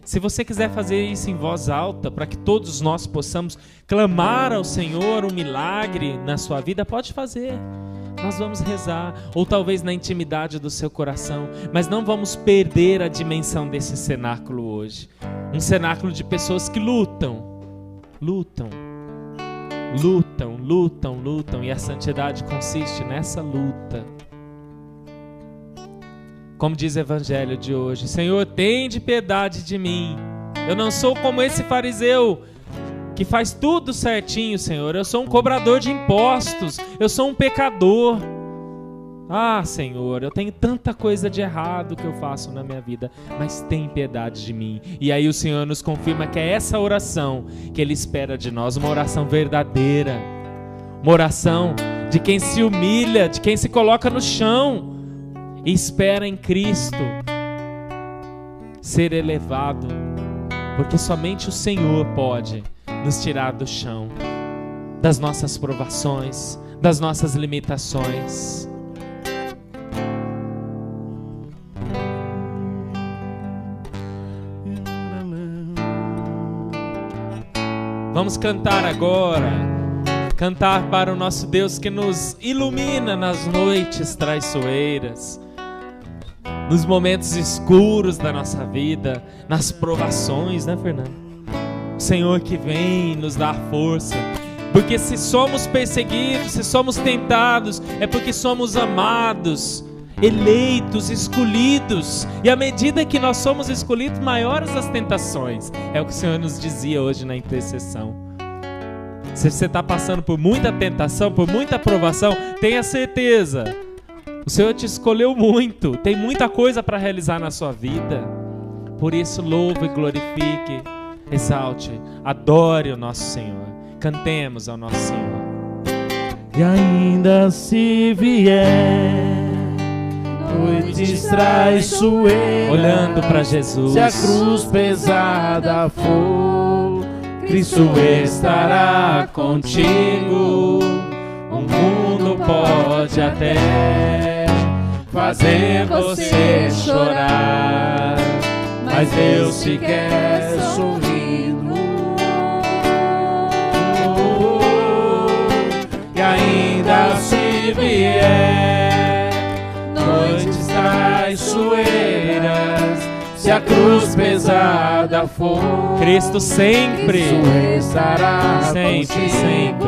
Se você quiser fazer isso em voz alta, para que todos nós possamos clamar ao Senhor um milagre na sua vida, pode fazer. Nós vamos rezar, ou talvez na intimidade do seu coração, mas não vamos perder a dimensão desse cenáculo hoje. Um cenáculo de pessoas que lutam lutam, e a santidade consiste nessa luta. Como diz o evangelho de hoje: Senhor, tende piedade de mim. Eu não sou como esse fariseu que faz tudo certinho, Senhor. Eu sou um cobrador de impostos, eu sou um pecador. Ah, Senhor, eu tenho tanta coisa de errado que eu faço na minha vida, mas tem piedade de mim. E aí o Senhor nos confirma que é essa oração que Ele espera de nós, uma oração verdadeira, uma oração de quem se humilha, de quem se coloca no chão e espera em Cristo ser elevado, porque somente o Senhor pode nos tirar do chão, das nossas provações, das nossas limitações. Vamos cantar agora, cantar para o nosso Deus que nos ilumina nas noites traiçoeiras, nos momentos escuros da nossa vida, nas provações, né, Fernando? O Senhor que vem nos dar força, porque se somos perseguidos, se somos tentados, é porque somos amados, eleitos, escolhidos, e à medida que nós somos escolhidos, maiores as tentações. É o que o Senhor nos dizia hoje na intercessão. Se você está passando por muita tentação, por muita provação, tenha certeza, o Senhor te escolheu muito, tem muita coisa para realizar na sua vida. Por isso louve e glorifique, exalte, adore o nosso Senhor, cantemos ao nosso Senhor. E ainda se vier noites traiçoeiras, olhando para Jesus, se a cruz pesada for, Cristo estará contigo. O mundo pode até fazer você chorar, mas Deus te quer sorrindo. E ainda se vier noites traiçoeiras, se a cruz pesada for, Cristo sempre, Cristo estará sempre, contigo. sempre.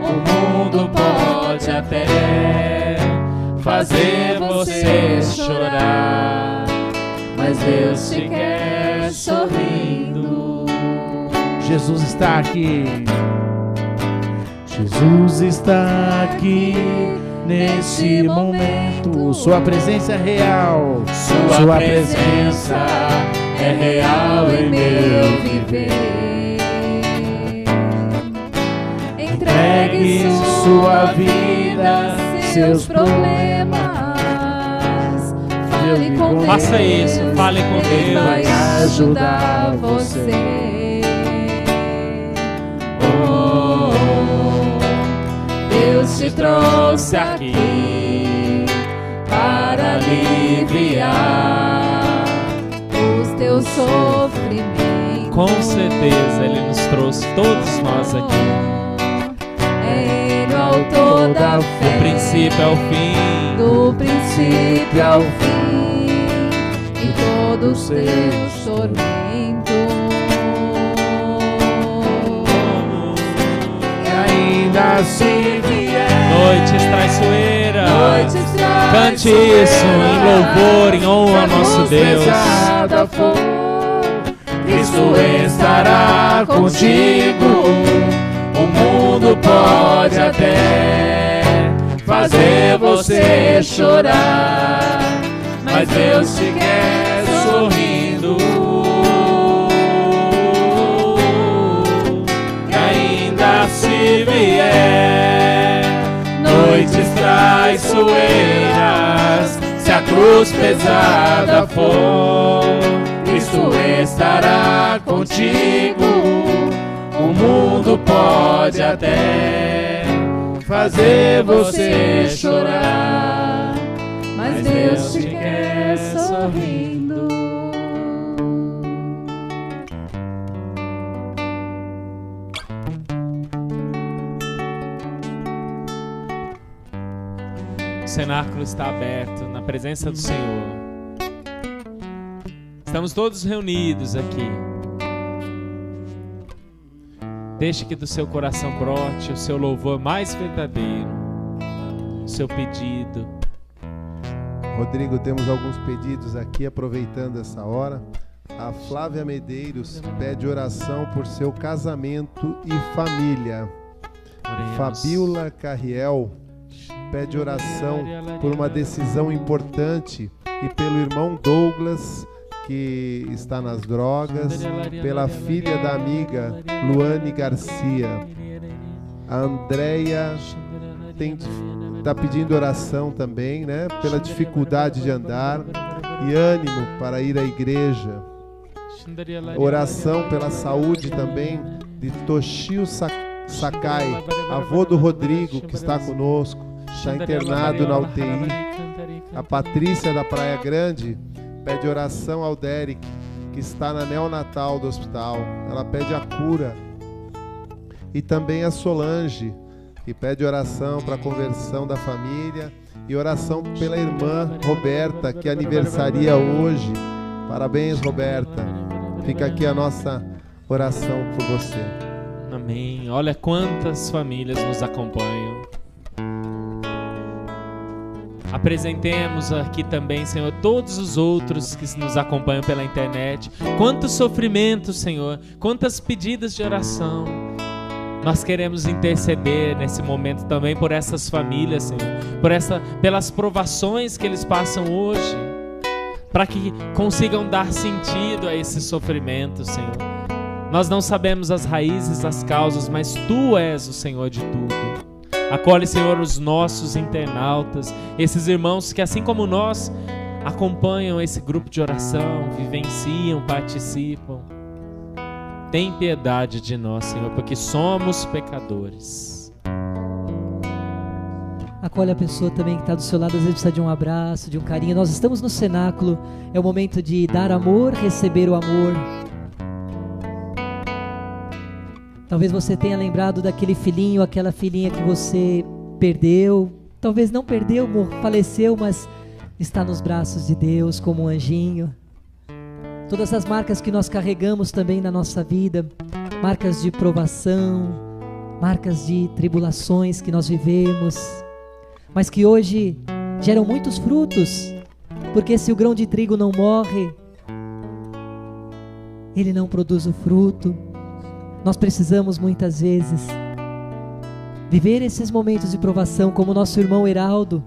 O mundo pode até fazer você chorar, mas Deus te quer sorrindo. Jesus está aqui. Jesus está aqui nesse momento. Sua presença é real. Sua presença é real em meu viver. Entregue sua vida, seus problemas. Fale com Deus. Faça isso, fale com Ele vai Deus. ajudar você. Oh, Deus te trouxe aqui para aliviar os teus sofrimentos. Com certeza Ele nos trouxe, todos nós aqui, É Ele o autor da fé, do princípio ao fim. do princípio ao fim, em todos os teus tormentos. E ainda se vier Noites traiçoeiras, noites cante isso em louvor, em honra ao nosso Deus. pesada for, Cristo estará contigo. O mundo pode até fazer você chorar, mas Deus te quer sorrindo. E ainda se vier noites traiçoeiras, se a cruz pesada for, Cristo estará contigo. O mundo pode até fazer você chorar, mas Deus te quer sorrindo. O cenáculo está aberto na presença do Senhor. Estamos todos reunidos aqui. Deixe que do seu coração brote o seu louvor mais verdadeiro, o seu pedido. Rodrigo, temos alguns pedidos aqui, aproveitando essa hora. A Flávia Medeiros pede oração por seu casamento e família. Oremos. Fabiola Carriel pede oração por uma decisão importante e pelo irmão Douglas, que está nas drogas, pela filha da amiga Luane Garcia. A Andréia está pedindo oração também, né? Pela dificuldade de andar e ânimo para ir à igreja. Oração pela saúde também de Toshio Sakai, avô do Rodrigo, que está conosco, está internado na UTI. A Patrícia da Praia Grande pede oração ao Derek, que está na neonatal do hospital. Ela pede a cura. E também a Solange, que pede oração para a conversão da família e oração pela irmã Roberta, que aniversaria hoje. Parabéns, Roberta. Fica aqui a nossa oração por você. Amém. Olha quantas famílias nos acompanham. Apresentemos aqui também, Senhor, todos os outros que nos acompanham pela internet. Quantos sofrimentos, Senhor, quantas pedidas de oração. Nós queremos interceder nesse momento também por essas famílias, Senhor, pelas provações que eles passam hoje, para que consigam dar sentido a esse sofrimento, Senhor. Nós não sabemos as raízes, as causas, mas Tu és o Senhor de tudo. Acolhe, Senhor, os nossos internautas, esses irmãos que, assim como nós, acompanham esse grupo de oração, vivenciam, participam. Tem piedade de nós, Senhor, porque somos pecadores. Acolhe a pessoa também que está do seu lado, às vezes precisa de um abraço, de um carinho. Nós estamos no cenáculo, é o momento de dar amor, receber o amor. Talvez você tenha lembrado daquele filhinho, aquela filhinha que você perdeu. Talvez não perdeu, faleceu, mas está nos braços de Deus como um anjinho. Todas as marcas que nós carregamos também na nossa vida, marcas de provação, marcas de tribulações que nós vivemos, mas que hoje geram muitos frutos, porque se o grão de trigo não morre, ele não produz o fruto. Nós precisamos muitas vezes viver esses momentos de provação, como o nosso irmão Heraldo,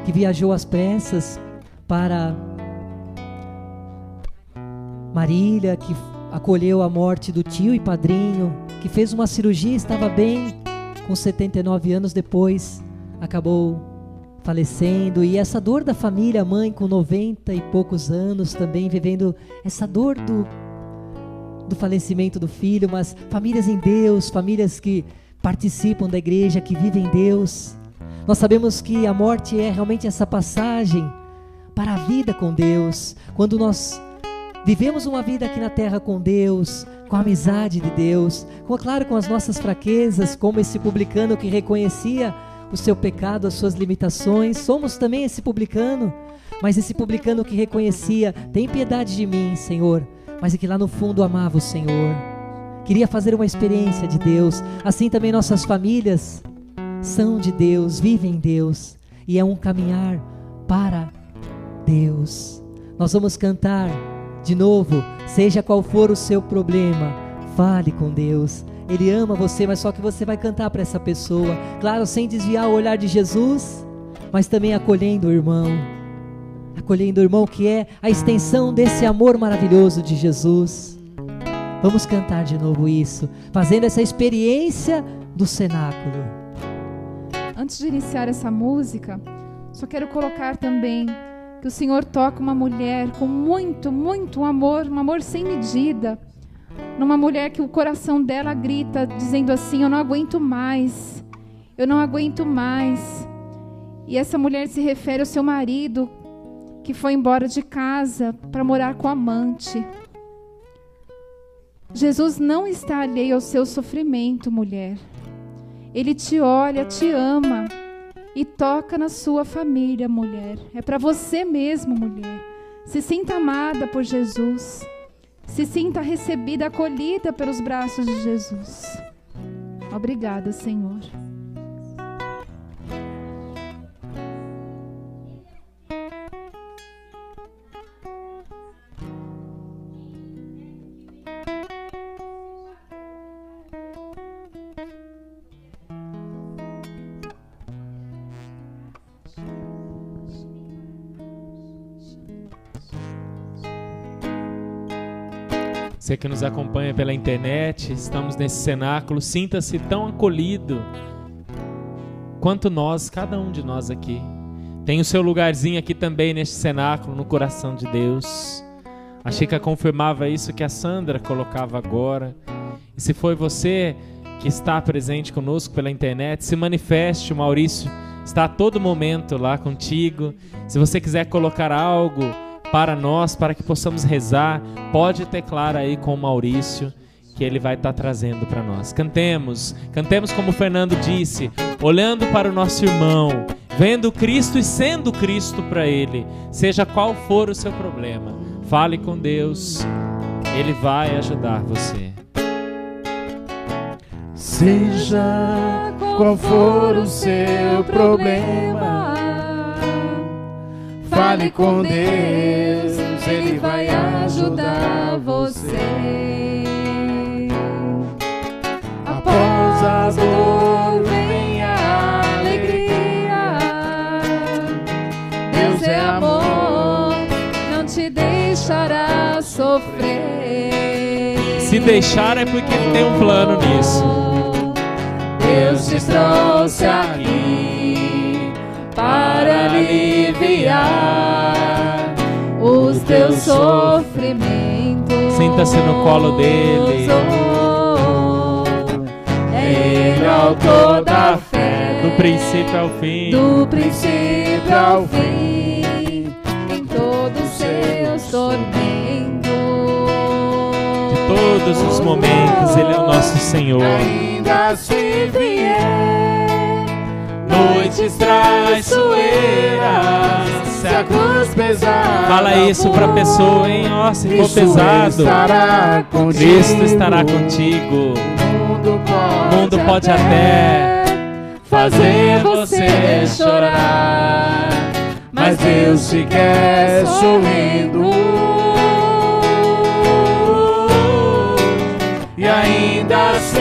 que viajou às pressas para Marília, que acolheu a morte do tio e padrinho, que fez uma cirurgia, estava bem, com 79 anos depois, acabou falecendo. E essa dor da família, a mãe com 90 e poucos anos também vivendo essa dor do falecimento do filho, mas famílias em Deus, famílias que participam da igreja, que vivem em Deus. Nós sabemos que a morte é realmente essa passagem para a vida com Deus. Quando nós vivemos uma vida aqui na terra com Deus, com a amizade de Deus, claro, com as nossas fraquezas, como esse publicano que reconhecia o seu pecado, as suas limitações. Somos também esse publicano, mas esse publicano que reconhecia: tem piedade de mim, Senhor, mas é que lá no fundo amava o Senhor, queria fazer uma experiência de Deus. Assim também nossas famílias são de Deus, vivem em Deus, e é um caminhar para Deus. Nós vamos cantar de novo, seja qual for o seu problema, fale com Deus. Ele ama você, mas só que você vai cantar para essa pessoa, claro, sem desviar o olhar de Jesus, mas também acolhendo o irmão, que é a extensão desse amor maravilhoso de Jesus. Vamos cantar de novo isso, fazendo essa experiência do cenáculo. Antes de iniciar essa música, só quero colocar também que o Senhor toca uma mulher com muito, muito amor, um amor sem medida, numa mulher que o coração dela grita, dizendo assim: eu não aguento mais, eu não aguento mais. E essa mulher se refere ao seu marido, que foi embora de casa para morar com a amante. Jesus não está alheio ao seu sofrimento, mulher. Ele te olha, te ama e toca na sua família, mulher. É para você mesmo, mulher. Se sinta amada por Jesus. Se sinta recebida, acolhida pelos braços de Jesus. Obrigada, Senhor. Você que nos acompanha pela internet, estamos nesse cenáculo, sinta-se tão acolhido quanto nós, cada um de nós aqui. Tem o seu lugarzinho aqui também neste cenáculo, no coração de Deus. A Chica confirmava isso que a Sandra colocava agora. E se foi você que está presente conosco pela internet, se manifeste, o Maurício está a todo momento lá contigo. Se você quiser colocar algo para nós, para que possamos rezar, pode teclar aí com o Maurício, que ele vai estar trazendo para nós. Cantemos como o Fernando disse, olhando para o nosso irmão, vendo Cristo e sendo Cristo para ele, seja qual for o seu problema. Fale com Deus, Ele vai ajudar você. Seja qual for o seu problema, fale com Deus, Ele vai ajudar você. Após a dor vem a alegria. Deus é amor, não te deixará sofrer. Se deixar é porque Ele tem um plano nisso. Deus te trouxe aqui para aliviar os teus sofrimentos. Sinta-se no colo dele. É Ele autor da fé, do princípio ao fim. do princípio ao fim, em todos os seus tormentos. De todos os momentos, Ele é o nosso Senhor. Ainda se vier noites traiçoeiras, se a cruz pesar, Fala isso pra pessoa, hein? Ó, se for pesado, Cristo estará contigo. O mundo pode até fazer você chorar, mas Deus te quer sorrindo. E ainda se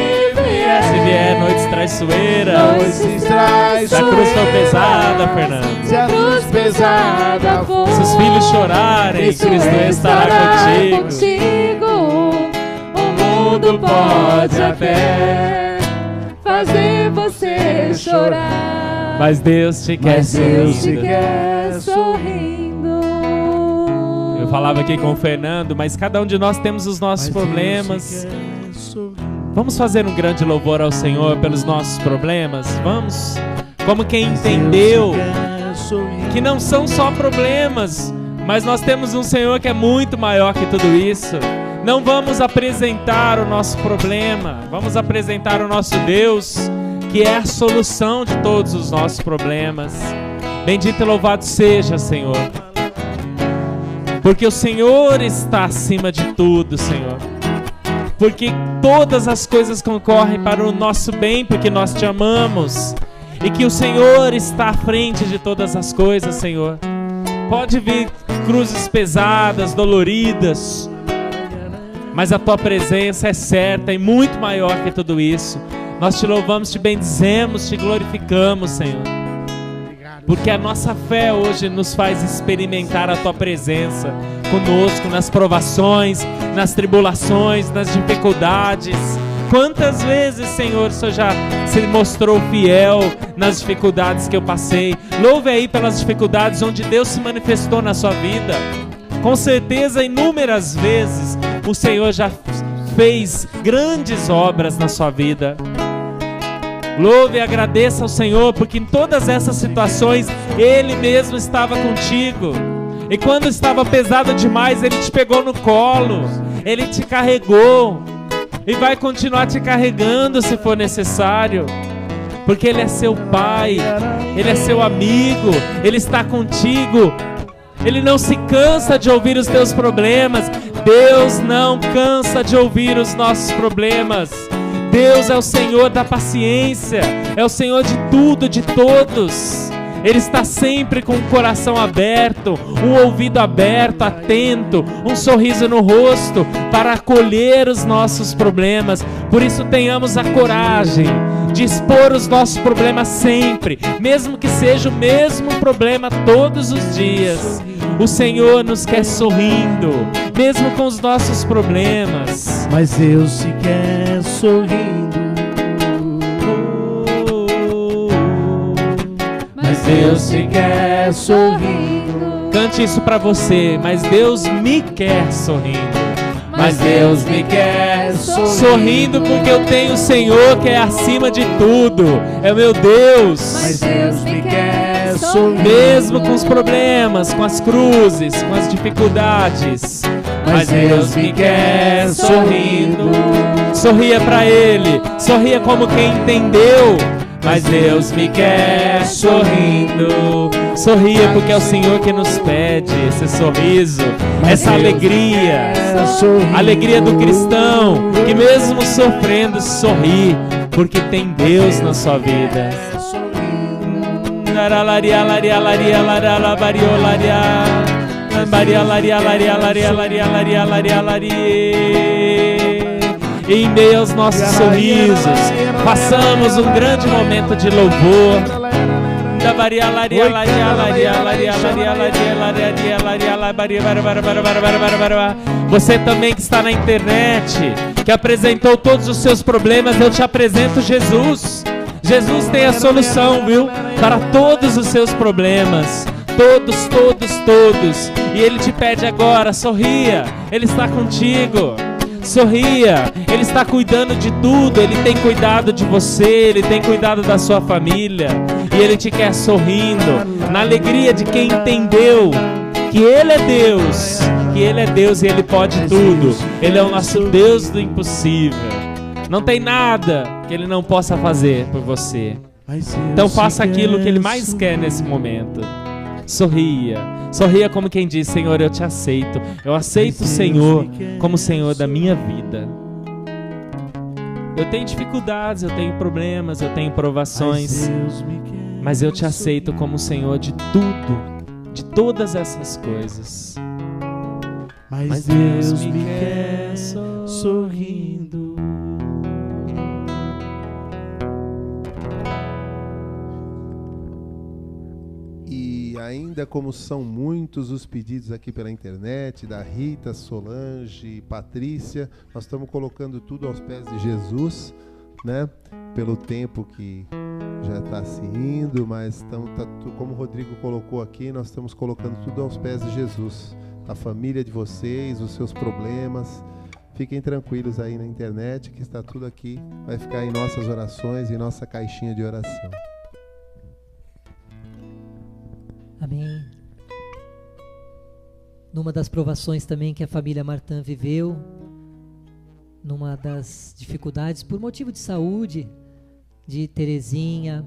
vier noites traiçoeiras, se a cruz for pesada, Fernando, se a cruz pesada for, se os filhos chorarem, Cristo estará contigo. O mundo pode até fazer você chorar, Mas Deus te quer sorrindo. Eu falava aqui com o Fernando, mas cada um de nós temos os nossos problemas. Vamos fazer um grande louvor ao Senhor pelos nossos problemas? Vamos? Como quem entendeu que não são só problemas, mas nós temos um Senhor que é muito maior que tudo isso. Não vamos apresentar o nosso problema, vamos apresentar o nosso Deus, que é a solução de todos os nossos problemas. Bendito e louvado seja, Senhor, porque o Senhor está acima de tudo, Senhor. Porque todas as coisas concorrem para o nosso bem, porque nós te amamos. E que o Senhor está à frente de todas as coisas, Senhor. Pode vir cruzes pesadas, doloridas, mas a tua presença é certa e muito maior que tudo isso. Nós te louvamos, te bendizemos, te glorificamos, Senhor. Porque a nossa fé hoje nos faz experimentar a tua presença conosco nas provações, nas tribulações, nas dificuldades. Quantas vezes, Senhor, o Senhor já se mostrou fiel nas dificuldades que eu passei. Louve aí pelas dificuldades onde Deus se manifestou na sua vida. Com certeza, inúmeras vezes, o Senhor já fez grandes obras na sua vida. Louve e agradeça ao Senhor, porque em todas essas situações Ele mesmo estava contigo. E quando estava pesado demais, Ele te pegou no colo, Ele te carregou e vai continuar te carregando se for necessário, porque Ele é seu Pai, Ele é seu amigo, Ele está contigo. Ele não se cansa de ouvir os teus problemas. Deus não cansa de ouvir os nossos problemas. Deus é o Senhor da paciência, é o Senhor de tudo, de todos. Ele está sempre com o coração aberto, um ouvido aberto, atento, um sorriso no rosto para acolher os nossos problemas. Por isso tenhamos a coragem de expor os nossos problemas sempre, mesmo que seja o mesmo problema todos os dias. O Senhor nos quer sorrindo, mesmo com os nossos problemas. Mas Deus se quer sorrindo. Mas Deus se quer sorrindo. Cante isso pra você. Mas Deus me quer sorrindo. Mas Deus me quer sorrindo. Sorrindo porque eu tenho o Senhor que é acima de tudo. É o meu Deus. Mas Deus me quer sorrindo. Mesmo com os problemas, com as cruzes, com as dificuldades. Mas Deus me quer sorrindo. Sorria pra Ele. Sorria como quem entendeu. Mas Deus me quer sorrindo. Sorria porque é o Senhor que nos pede esse sorriso, essa alegria, a alegria do cristão que mesmo sofrendo sorri, porque tem Deus na sua vida. E em meio aos nossos sorrisos, passamos um grande momento de louvor. Você também que está na internet, que apresentou todos os seus problemas, eu te apresento Jesus. Jesus tem a solução, viu? Para todos os seus problemas. Todos, todos, todos. E Ele te pede agora, sorria. Ele está contigo. Sorria, Ele está cuidando de tudo, Ele tem cuidado de você, Ele tem cuidado da sua família, e Ele te quer sorrindo, na alegria de quem entendeu que Ele é Deus, que Ele é Deus e Ele pode tudo. Ele é o nosso Deus do impossível. Não tem nada que Ele não possa fazer por você. Então faça aquilo que Ele mais quer nesse momento. Sorria, sorria como quem diz: Senhor, eu te aceito. Eu aceito o Senhor como Senhor da minha vida. Eu tenho dificuldades, eu tenho problemas, eu tenho provações, mas eu te aceito como Senhor de tudo, de todas essas coisas. Mas Deus me quer sorrindo. Ainda como são muitos os pedidos aqui pela internet, da Rita, Solange, Patrícia, nós estamos colocando tudo aos pés de Jesus, né? Pelo tempo que já está se indo, mas como o Rodrigo colocou aqui, nós estamos colocando tudo aos pés de Jesus. A família de vocês, os seus problemas, fiquem tranquilos aí na internet, que está tudo aqui, vai ficar em nossas orações, em nossa caixinha de oração. Amém. Numa das provações também que a família Martin viveu, numa das dificuldades por motivo de saúde de Terezinha,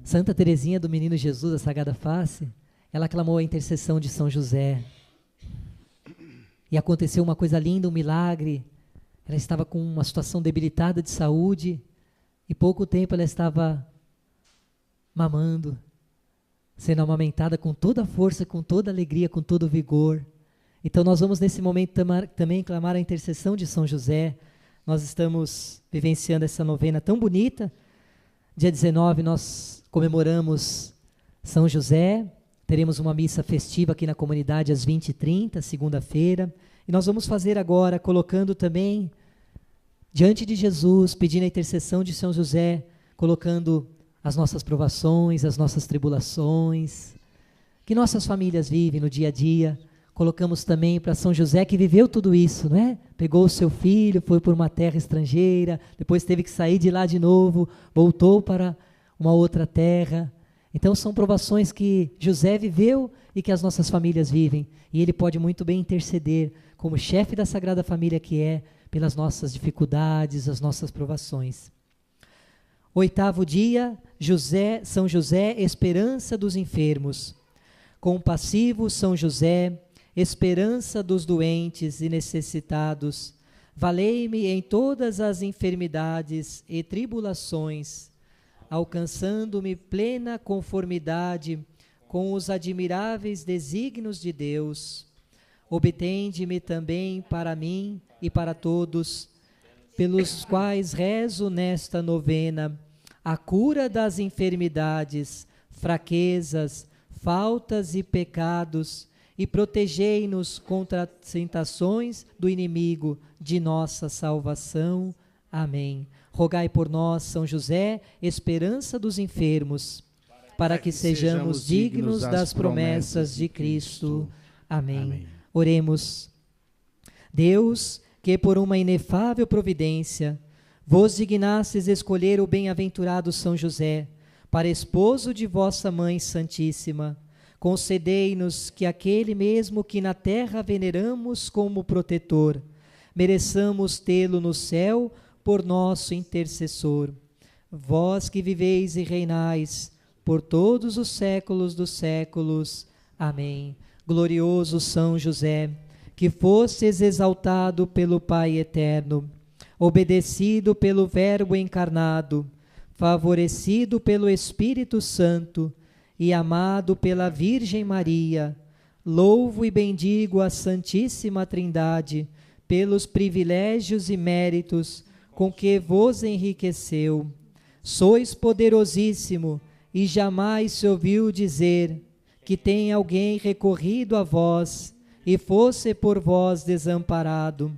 Santa Terezinha do Menino Jesus, da Sagrada Face, ela clamou a intercessão de São José. E aconteceu uma coisa linda, um milagre. Ela estava com uma situação debilitada de saúde e pouco tempo ela estava mamando, sendo amamentada com toda a força, com toda a alegria, com todo o vigor. Então nós vamos nesse momento também clamar a intercessão de São José. Nós estamos vivenciando essa novena tão bonita. Dia 19 nós comemoramos São José, teremos uma missa festiva aqui na comunidade às 20h30, segunda-feira. E nós vamos fazer agora, colocando também diante de Jesus, pedindo a intercessão de São José, colocando as nossas provações, as nossas tribulações, que nossas famílias vivem no dia a dia. Colocamos também para São José, que viveu tudo isso, não é? Pegou o seu filho, foi por uma terra estrangeira, depois teve que sair de lá de novo, voltou para uma outra terra. Então são provações que José viveu e que as nossas famílias vivem. E ele pode muito bem interceder, como chefe da Sagrada Família que é, pelas nossas dificuldades, as nossas provações. 8º dia, São José, esperança dos enfermos. Compassivo São José, esperança dos doentes e necessitados, Valei-me em todas as enfermidades e tribulações, alcançando-me plena conformidade com os admiráveis desígnios de Deus. Obtende-me também para mim e para todos, pelos quais rezo nesta novena, a cura das enfermidades, fraquezas, faltas e pecados, e protegei-nos contra as tentações do inimigo de nossa salvação. Amém. Rogai por nós, São José, esperança dos enfermos, para que sejamos dignos das promessas de Cristo. Amém. Amém. Oremos. Deus, que por uma inefável providência vos dignastes escolher o bem-aventurado São José para esposo de vossa Mãe Santíssima, concedei-nos que aquele mesmo que na terra veneramos como protetor, mereçamos tê-lo no céu por nosso intercessor. Vós que viveis e reinais por todos os séculos dos séculos. Amém. Glorioso São José, que fostes exaltado pelo Pai eterno, obedecido pelo Verbo encarnado, favorecido pelo Espírito Santo e amado pela Virgem Maria, louvo e bendigo a Santíssima Trindade pelos privilégios e méritos com que vos enriqueceu. Sois poderosíssimo e jamais se ouviu dizer que tem alguém recorrido a vós e fosse por vós desamparado.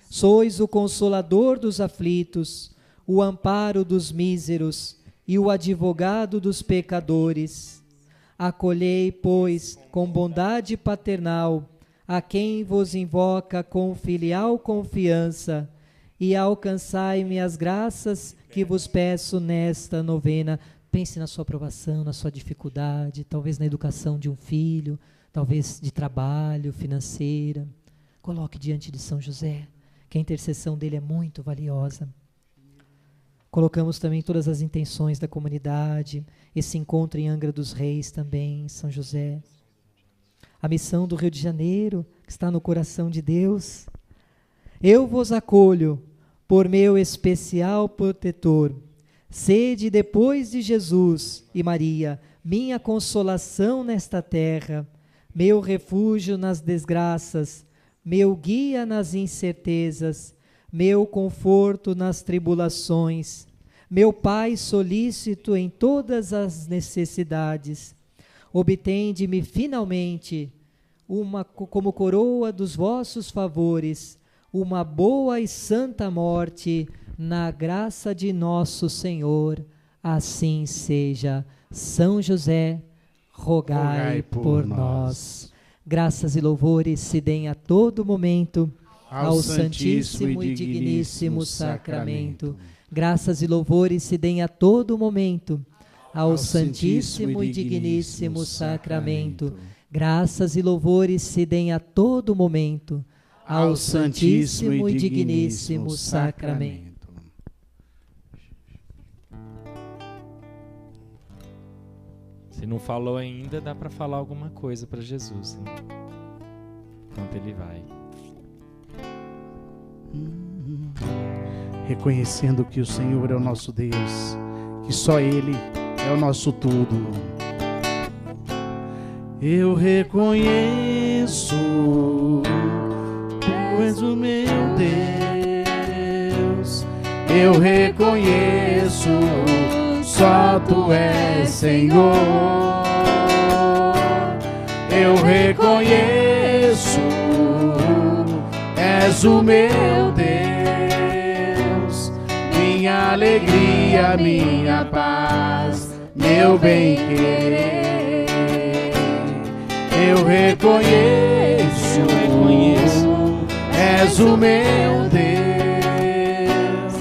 Sois o consolador dos aflitos, o amparo dos míseros e o advogado dos pecadores. Acolhei, pois, com bondade paternal a quem vos invoca com filial confiança e alcançai-me as graças que vos peço nesta novena. Pense na sua aprovação, na sua dificuldade, talvez na educação de um filho, talvez de trabalho, financeira. Coloque diante de São José, que a intercessão dele é muito valiosa. Colocamos também todas as intenções da comunidade, esse encontro em Angra dos Reis também, São José. A missão do Rio de Janeiro, que está no coração de Deus. Eu vos acolho por meu especial protetor. Sede depois de Jesus e Maria, minha consolação nesta terra, meu refúgio nas desgraças, meu guia nas incertezas, meu conforto nas tribulações, meu Pai solícito em todas as necessidades. Obtende-me finalmente, como coroa dos vossos favores, uma boa e santa morte, na graça de nosso Senhor. Assim seja. São José, rogai por nós. Graças e louvores se deem a todo momento ao Santíssimo e Digníssimo Sacramento. Graças e louvores se deem a todo momento ao Santíssimo e Digníssimo Sacramento. Graças e louvores se deem a todo momento ao Santíssimo e Digníssimo Sacramento. Se não falou ainda, dá para falar alguma coisa para Jesus, hein? Enquanto ele vai. Reconhecendo que o Senhor é o nosso Deus, que só Ele é o nosso tudo. Eu reconheço, Tu és o meu Deus. Eu reconheço, só Tu és Senhor. Eu reconheço, és o meu Deus, minha alegria, minha paz, meu bem-querer. Eu reconheço, és o meu Deus.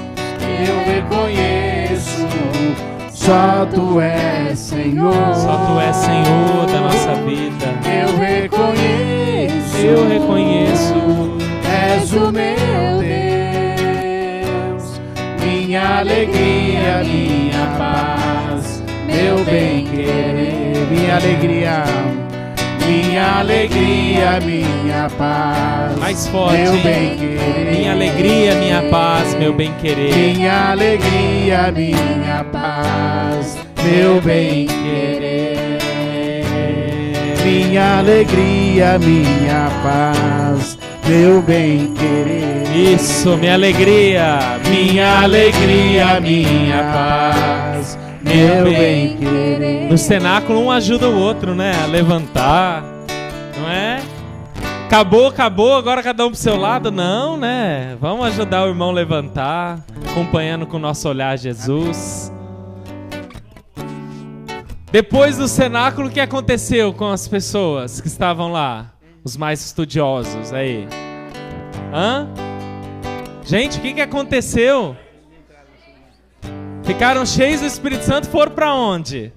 Eu reconheço, só Tu és Senhor. Só Tu és Senhor da nossa vida. Eu reconheço, és o meu Deus, minha alegria, minha paz, meu bem-querer. Minha alegria, minha paz, mais forte, meu bem-querer. Minha alegria, alegria, minha paz, meu bem-querer. Minha alegria, minha paz, meu bem-querer. Minha alegria, minha paz, meu bem-querer. Isso, minha alegria, Minha alegria, minha paz, meu bem-querer. No cenáculo um ajuda o outro, né? A levantar, não é? Acabou, agora cada um pro seu lado? Não, né? Vamos ajudar o irmão a levantar, acompanhando com o nosso olhar Jesus. Depois do cenáculo, o que aconteceu com as pessoas que estavam lá? Os mais estudiosos aí. Hã? Gente, o que aconteceu? Ficaram cheios do Espírito Santo e foram pra onde?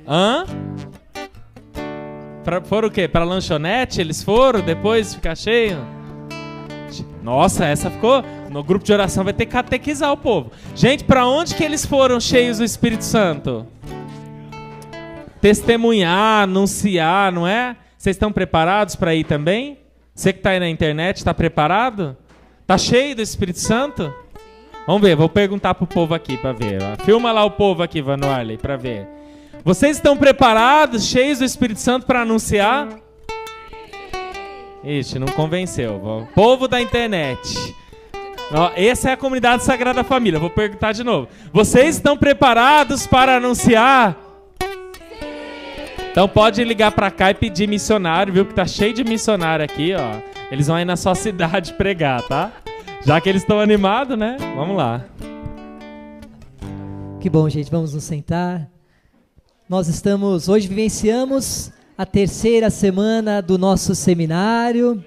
Hã? Foram o quê? Pra lanchonete? Eles foram depois de ficar cheio? Nossa, essa ficou... No grupo de oração vai ter que catequizar o povo. Gente, pra onde que eles foram cheios do Espírito Santo? Testemunhar, anunciar, não é? Vocês estão preparados para ir também? Você que está aí na internet, está preparado? Está cheio do Espírito Santo? Vamos ver, vou perguntar pro povo aqui para ver. Filma lá o povo aqui, Vanuarley, para ver. Vocês estão preparados, cheios do Espírito Santo para anunciar? Ixi, não convenceu. Povo da internet. Essa é a comunidade Sagrada Família. Vou perguntar de novo. Vocês estão preparados para anunciar? Então pode ligar para cá e pedir missionário, viu? Que tá cheio de missionário aqui, ó. Eles vão aí na sua cidade pregar, tá? Já que eles estão animados, né? Vamos lá. Que bom, gente. Vamos nos sentar. Hoje vivenciamos a terceira semana do nosso seminário.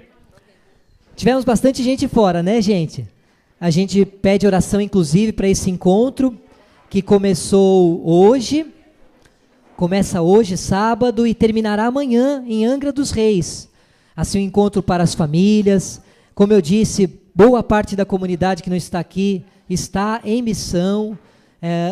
Tivemos bastante gente fora, né, gente? A gente pede oração, inclusive, para esse encontro, que começou hoje. Começa hoje, sábado, e terminará amanhã, em Angra dos Reis. Assim, um encontro para as famílias. Como eu disse, boa parte da comunidade que não está aqui está em missão.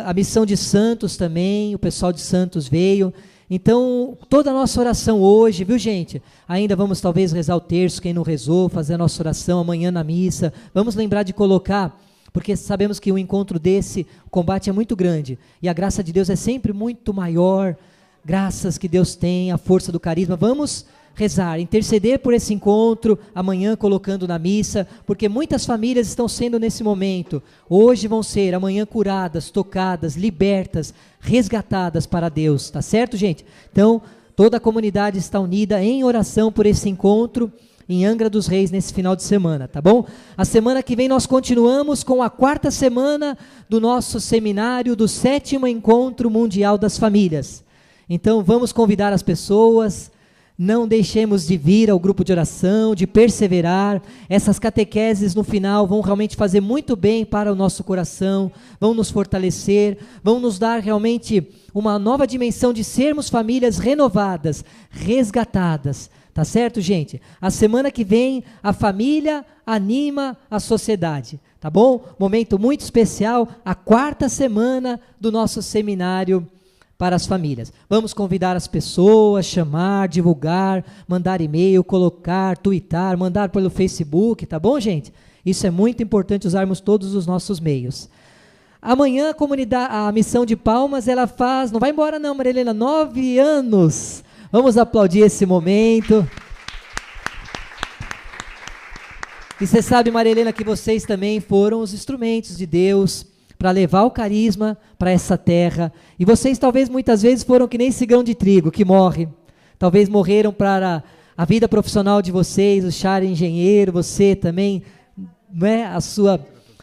A missão de Santos também, o pessoal de Santos veio. Então, toda a nossa oração hoje, viu, gente? Ainda vamos talvez rezar o terço, quem não rezou, fazer a nossa oração amanhã na missa. Vamos lembrar de colocar, porque sabemos que um encontro desse, o combate é muito grande. E a graça de Deus é sempre muito maior. Graças que Deus tem, a força do carisma. Vamos rezar, interceder por esse encontro, amanhã colocando na missa, porque muitas famílias estão sendo nesse momento, hoje vão ser, amanhã curadas, tocadas, libertas, resgatadas para Deus, tá certo, gente? Então, toda a comunidade está unida em oração por esse encontro em Angra dos Reis nesse final de semana, tá bom? A semana que vem nós continuamos com a 4ª semana do nosso seminário do 7º Encontro Mundial das Famílias. Então, vamos convidar as pessoas. Não deixemos de vir ao grupo de oração, de perseverar. Essas catequeses no final vão realmente fazer muito bem para o nosso coração, vão nos fortalecer, vão nos dar realmente uma nova dimensão de sermos famílias renovadas, resgatadas. Tá certo, gente? A semana que vem, a família anima a sociedade. Tá bom? Momento muito especial, a 4ª semana do nosso seminário para as famílias. Vamos convidar as pessoas, chamar, divulgar, mandar e-mail, colocar, twittar, mandar pelo Facebook, tá bom, gente? Isso é muito importante, usarmos todos os nossos meios. Amanhã a missão de Palmas, ela faz, não vai embora não, Maria Helena, 9 anos. Vamos aplaudir esse momento. E você sabe, Maria Helena, que vocês também foram os instrumentos de Deus para levar o carisma para essa terra. E vocês talvez muitas vezes foram que nem esse grão de trigo que morre. Talvez morreram para a vida profissional de vocês, o Char engenheiro, você também, né, os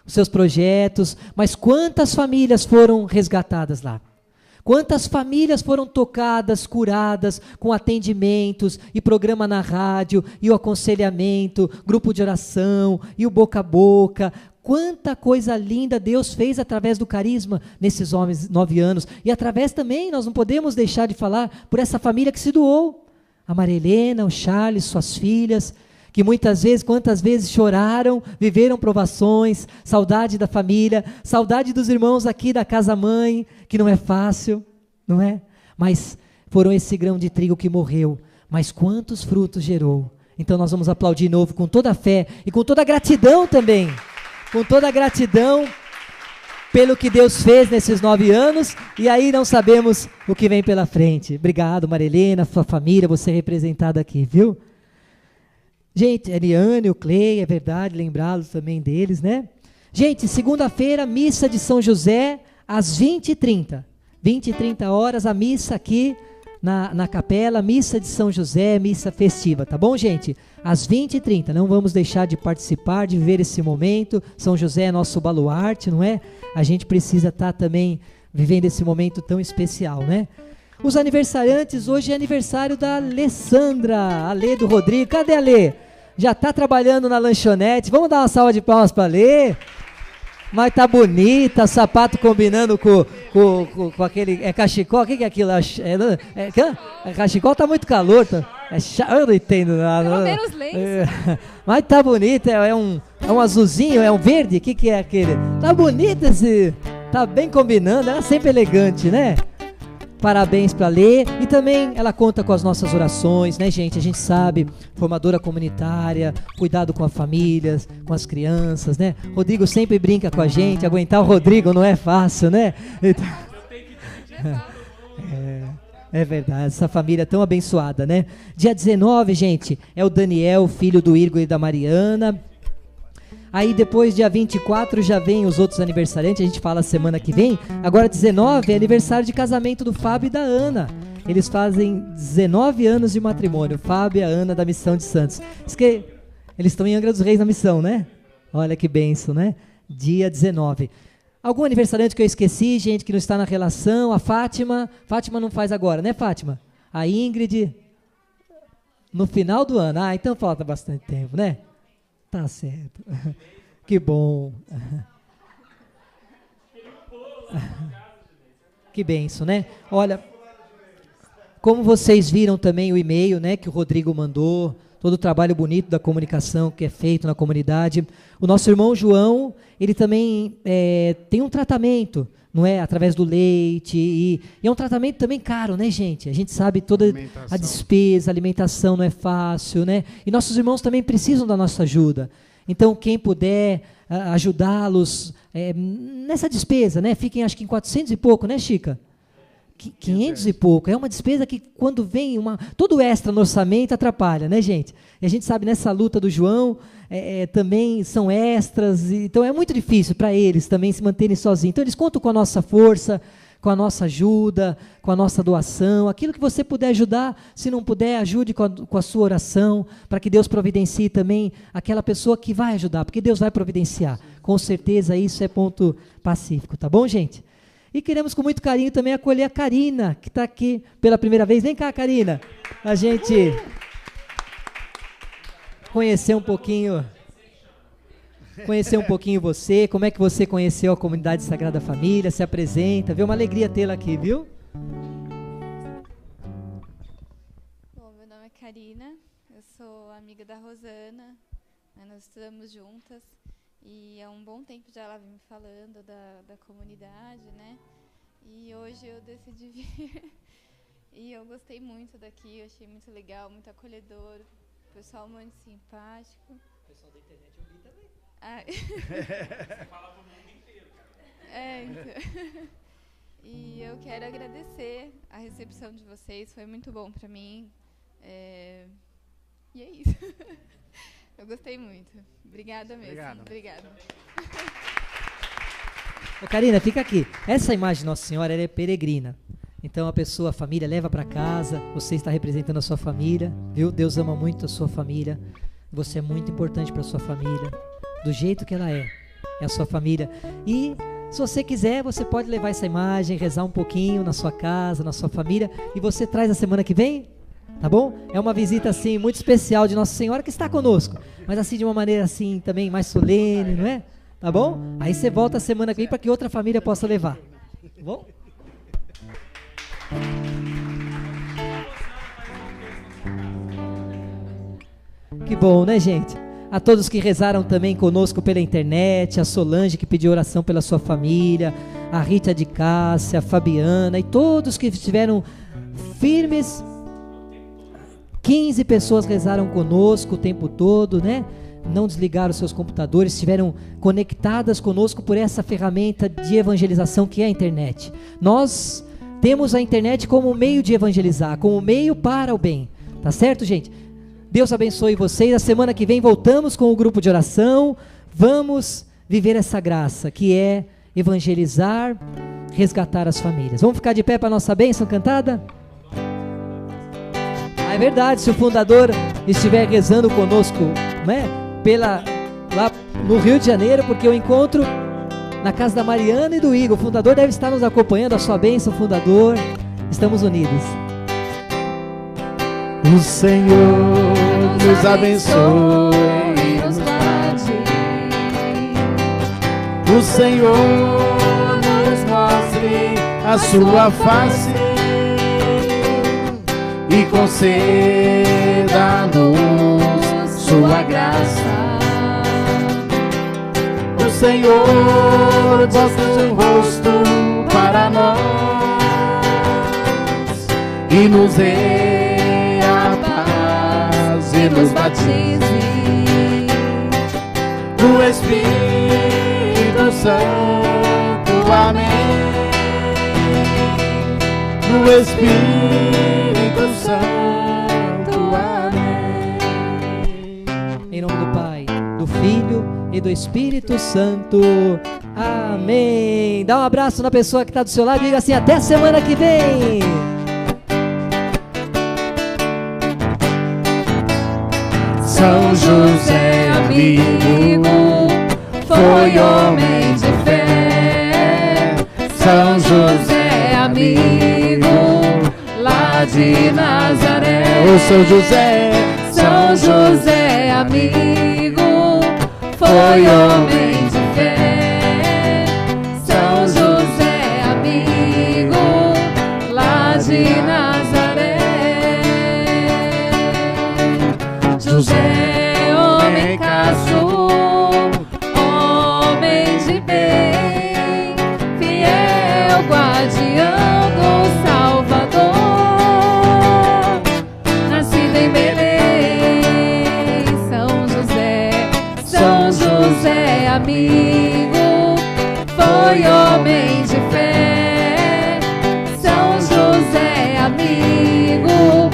seus projetos. Mas quantas famílias foram resgatadas lá? Quantas famílias foram tocadas, curadas, com atendimentos, e programa na rádio, e o aconselhamento, grupo de oração, e o boca a boca. Quanta coisa linda Deus fez através do carisma nesses 9 anos. E através também, nós não podemos deixar de falar por essa família que se doou. A Maria Helena, o Charles, suas filhas, que muitas vezes, quantas vezes choraram, viveram provações, saudade da família, saudade dos irmãos aqui da casa-mãe, que não é fácil, não é? Mas foram esse grão de trigo que morreu. Mas quantos frutos gerou Então nós vamos aplaudir de novo com toda a fé e com toda a gratidão também. Com toda a gratidão pelo que Deus fez nesses 9 anos, e aí não sabemos o que vem pela frente. Obrigado, Marilena, sua família, você representada aqui, viu? Gente, a Eliane, o Clay, é verdade, lembrá-los também deles, né? Gente, segunda-feira, missa de São José, às 20h30. 20h30 horas, a missa aqui na capela, missa de São José, missa festiva, tá bom, gente? Às 20h30, não vamos deixar de participar, de viver esse momento. São José é nosso baluarte, não é? A gente precisa estar também vivendo esse momento tão especial, né? Os aniversariantes, hoje é aniversário da Alessandra, a Lê do Rodrigo. Cadê a Lê? Já está trabalhando na lanchonete. Vamos dar uma salva de palmas para a Lê? Mas tá bonita, sapato combinando com aquele... É cachecol? O que é aquilo? É cachecol, tá muito calor. Eu não entendo nada. Pelo menos lenço. Mas tá bonita, é um azulzinho, é um verde? O que é aquele? Tá bonito esse... Tá bem combinando, ela é sempre elegante, né? Parabéns para Lê. E também ela conta com as nossas orações, né, gente? A gente sabe, formadora comunitária, cuidado com as famílias, com as crianças, né? Rodrigo sempre brinca com a gente, aguentar o Rodrigo não é fácil, né? Então, é verdade, essa família é tão abençoada, né? Dia 19, gente, é o Daniel, filho do Igor e da Mariana. Aí depois, dia 24, já vem os outros aniversariantes, a gente fala semana que vem. Agora 19 é aniversário de casamento do Fábio e da Ana. Eles fazem 19 anos de matrimônio, Fábio e a Ana da Missão de Santos. Eles estão em Angra dos Reis na missão, né? Olha que benção, né? Dia 19. Algum aniversariante que eu esqueci, gente, que não está na relação? A Fátima. Fátima não faz agora, né, Fátima? A Ingrid, no final do ano. Ah, então falta bastante tempo, né? Tá certo. Que bom. Que benção, né? Olha, como vocês viram também o e-mail, né, que o Rodrigo mandou, todo o trabalho bonito da comunicação que é feito na comunidade. O nosso irmão João, ele também tem um tratamento, não é? Através do leite. E é um tratamento também caro, né, gente? A gente sabe toda a despesa, a alimentação não é fácil, né? E nossos irmãos também precisam da nossa ajuda. Então, quem puder ajudá-los nessa despesa, né? Fiquem, acho que em 400 e pouco, né, Chica? 500 e pouco. É uma despesa que, quando vem todo extra no orçamento, atrapalha, né, gente? E a gente sabe, nessa luta do João, também são extras, então é muito difícil para eles também se manterem sozinhos. Então, eles contam com a nossa força, com a nossa ajuda, com a nossa doação, aquilo que você puder ajudar. Se não puder, ajude com a sua oração, para que Deus providencie também aquela pessoa que vai ajudar, porque Deus vai providenciar. Com certeza, isso é ponto pacífico, tá bom, gente? E queremos com muito carinho também acolher a Karina, que está aqui pela primeira vez. Vem cá, Karina, a gente conhecer um pouquinho você, como é que você conheceu a comunidade Sagrada Família, se apresenta, viu? Uma alegria tê-la aqui, viu? Bom, meu nome é Karina, eu sou amiga da Rosana, né, nós estudamos juntas. E há um bom tempo já ela vem me falando da comunidade, né? E hoje eu decidi vir. E eu gostei muito daqui, eu achei muito legal, muito acolhedor. O pessoal muito simpático. O pessoal da internet eu vi também. Você fala pro mundo inteiro, cara. Então. E eu quero agradecer a recepção de vocês, foi muito bom pra mim. E é isso. Eu gostei muito. Obrigada mesmo. Obrigada. Ô, Karina, fica aqui. Essa imagem de Nossa Senhora, ela é peregrina. Então a família leva para casa, você está representando a sua família, viu? Deus ama muito a sua família. Você é muito importante para a sua família. Do jeito que ela é a sua família. E se você quiser, você pode levar essa imagem, rezar um pouquinho na sua casa, na sua família. E você traz a semana que vem? Tá bom? É uma visita assim muito especial de Nossa Senhora que está conosco, mas assim de uma maneira assim também mais solene, não é? Tá bom? Aí você volta a semana que vem para que outra família possa levar. Tá bom? Que bom, né, gente? A todos que rezaram também conosco pela internet, a Solange que pediu oração pela sua família, a Rita de Cássia, a Fabiana e todos que estiveram firmes 15 pessoas rezaram conosco o tempo todo, né? Não desligaram seus computadores, estiveram conectadas conosco por essa ferramenta de evangelização que é a internet. Nós temos a internet como meio de evangelizar, como meio para o bem. Tá certo, gente? Deus abençoe vocês. A semana que vem voltamos com o grupo de oração. Vamos viver essa graça que é evangelizar, resgatar as famílias. Vamos ficar de pé para a nossa bênção cantada? É verdade, se o fundador estiver rezando conosco, né, lá no Rio de Janeiro, porque eu encontro na casa da Mariana e do Igor, o fundador deve estar nos acompanhando. A sua bênção, fundador. Estamos unidos. O Senhor nos abençoe e nos guarde. O Senhor nos mostre a sua face e conceda-nos sua graça. O Senhor volte seu rosto para nós e nos dê a paz e nos batize no Espírito Santo. Amém. No Espírito Santo. Amém. Em nome do Pai, do Filho e do Espírito Santo. Amém. Dá um abraço na pessoa que está do seu lado e diga assim: até semana que vem. São José, amigo, foi homem de fé. São José, amigo, lá de Nazaré. Ô São José, São José, amigo, foi homem de fé. São José, amigo, lá de Nazaré. José, homem casto, homem de bem, fiel guardião do Salvador, nascido em Belém. São José, amigo, foi homem de fé. São José, amigo,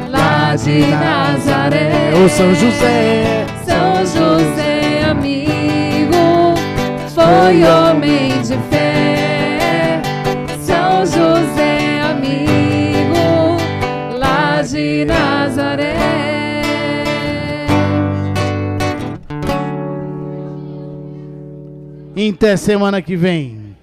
lá de Nazaré. ô São José, São José, amigo, foi homem de fé. São José, amigo, lá de Nazaré. até semana que vem.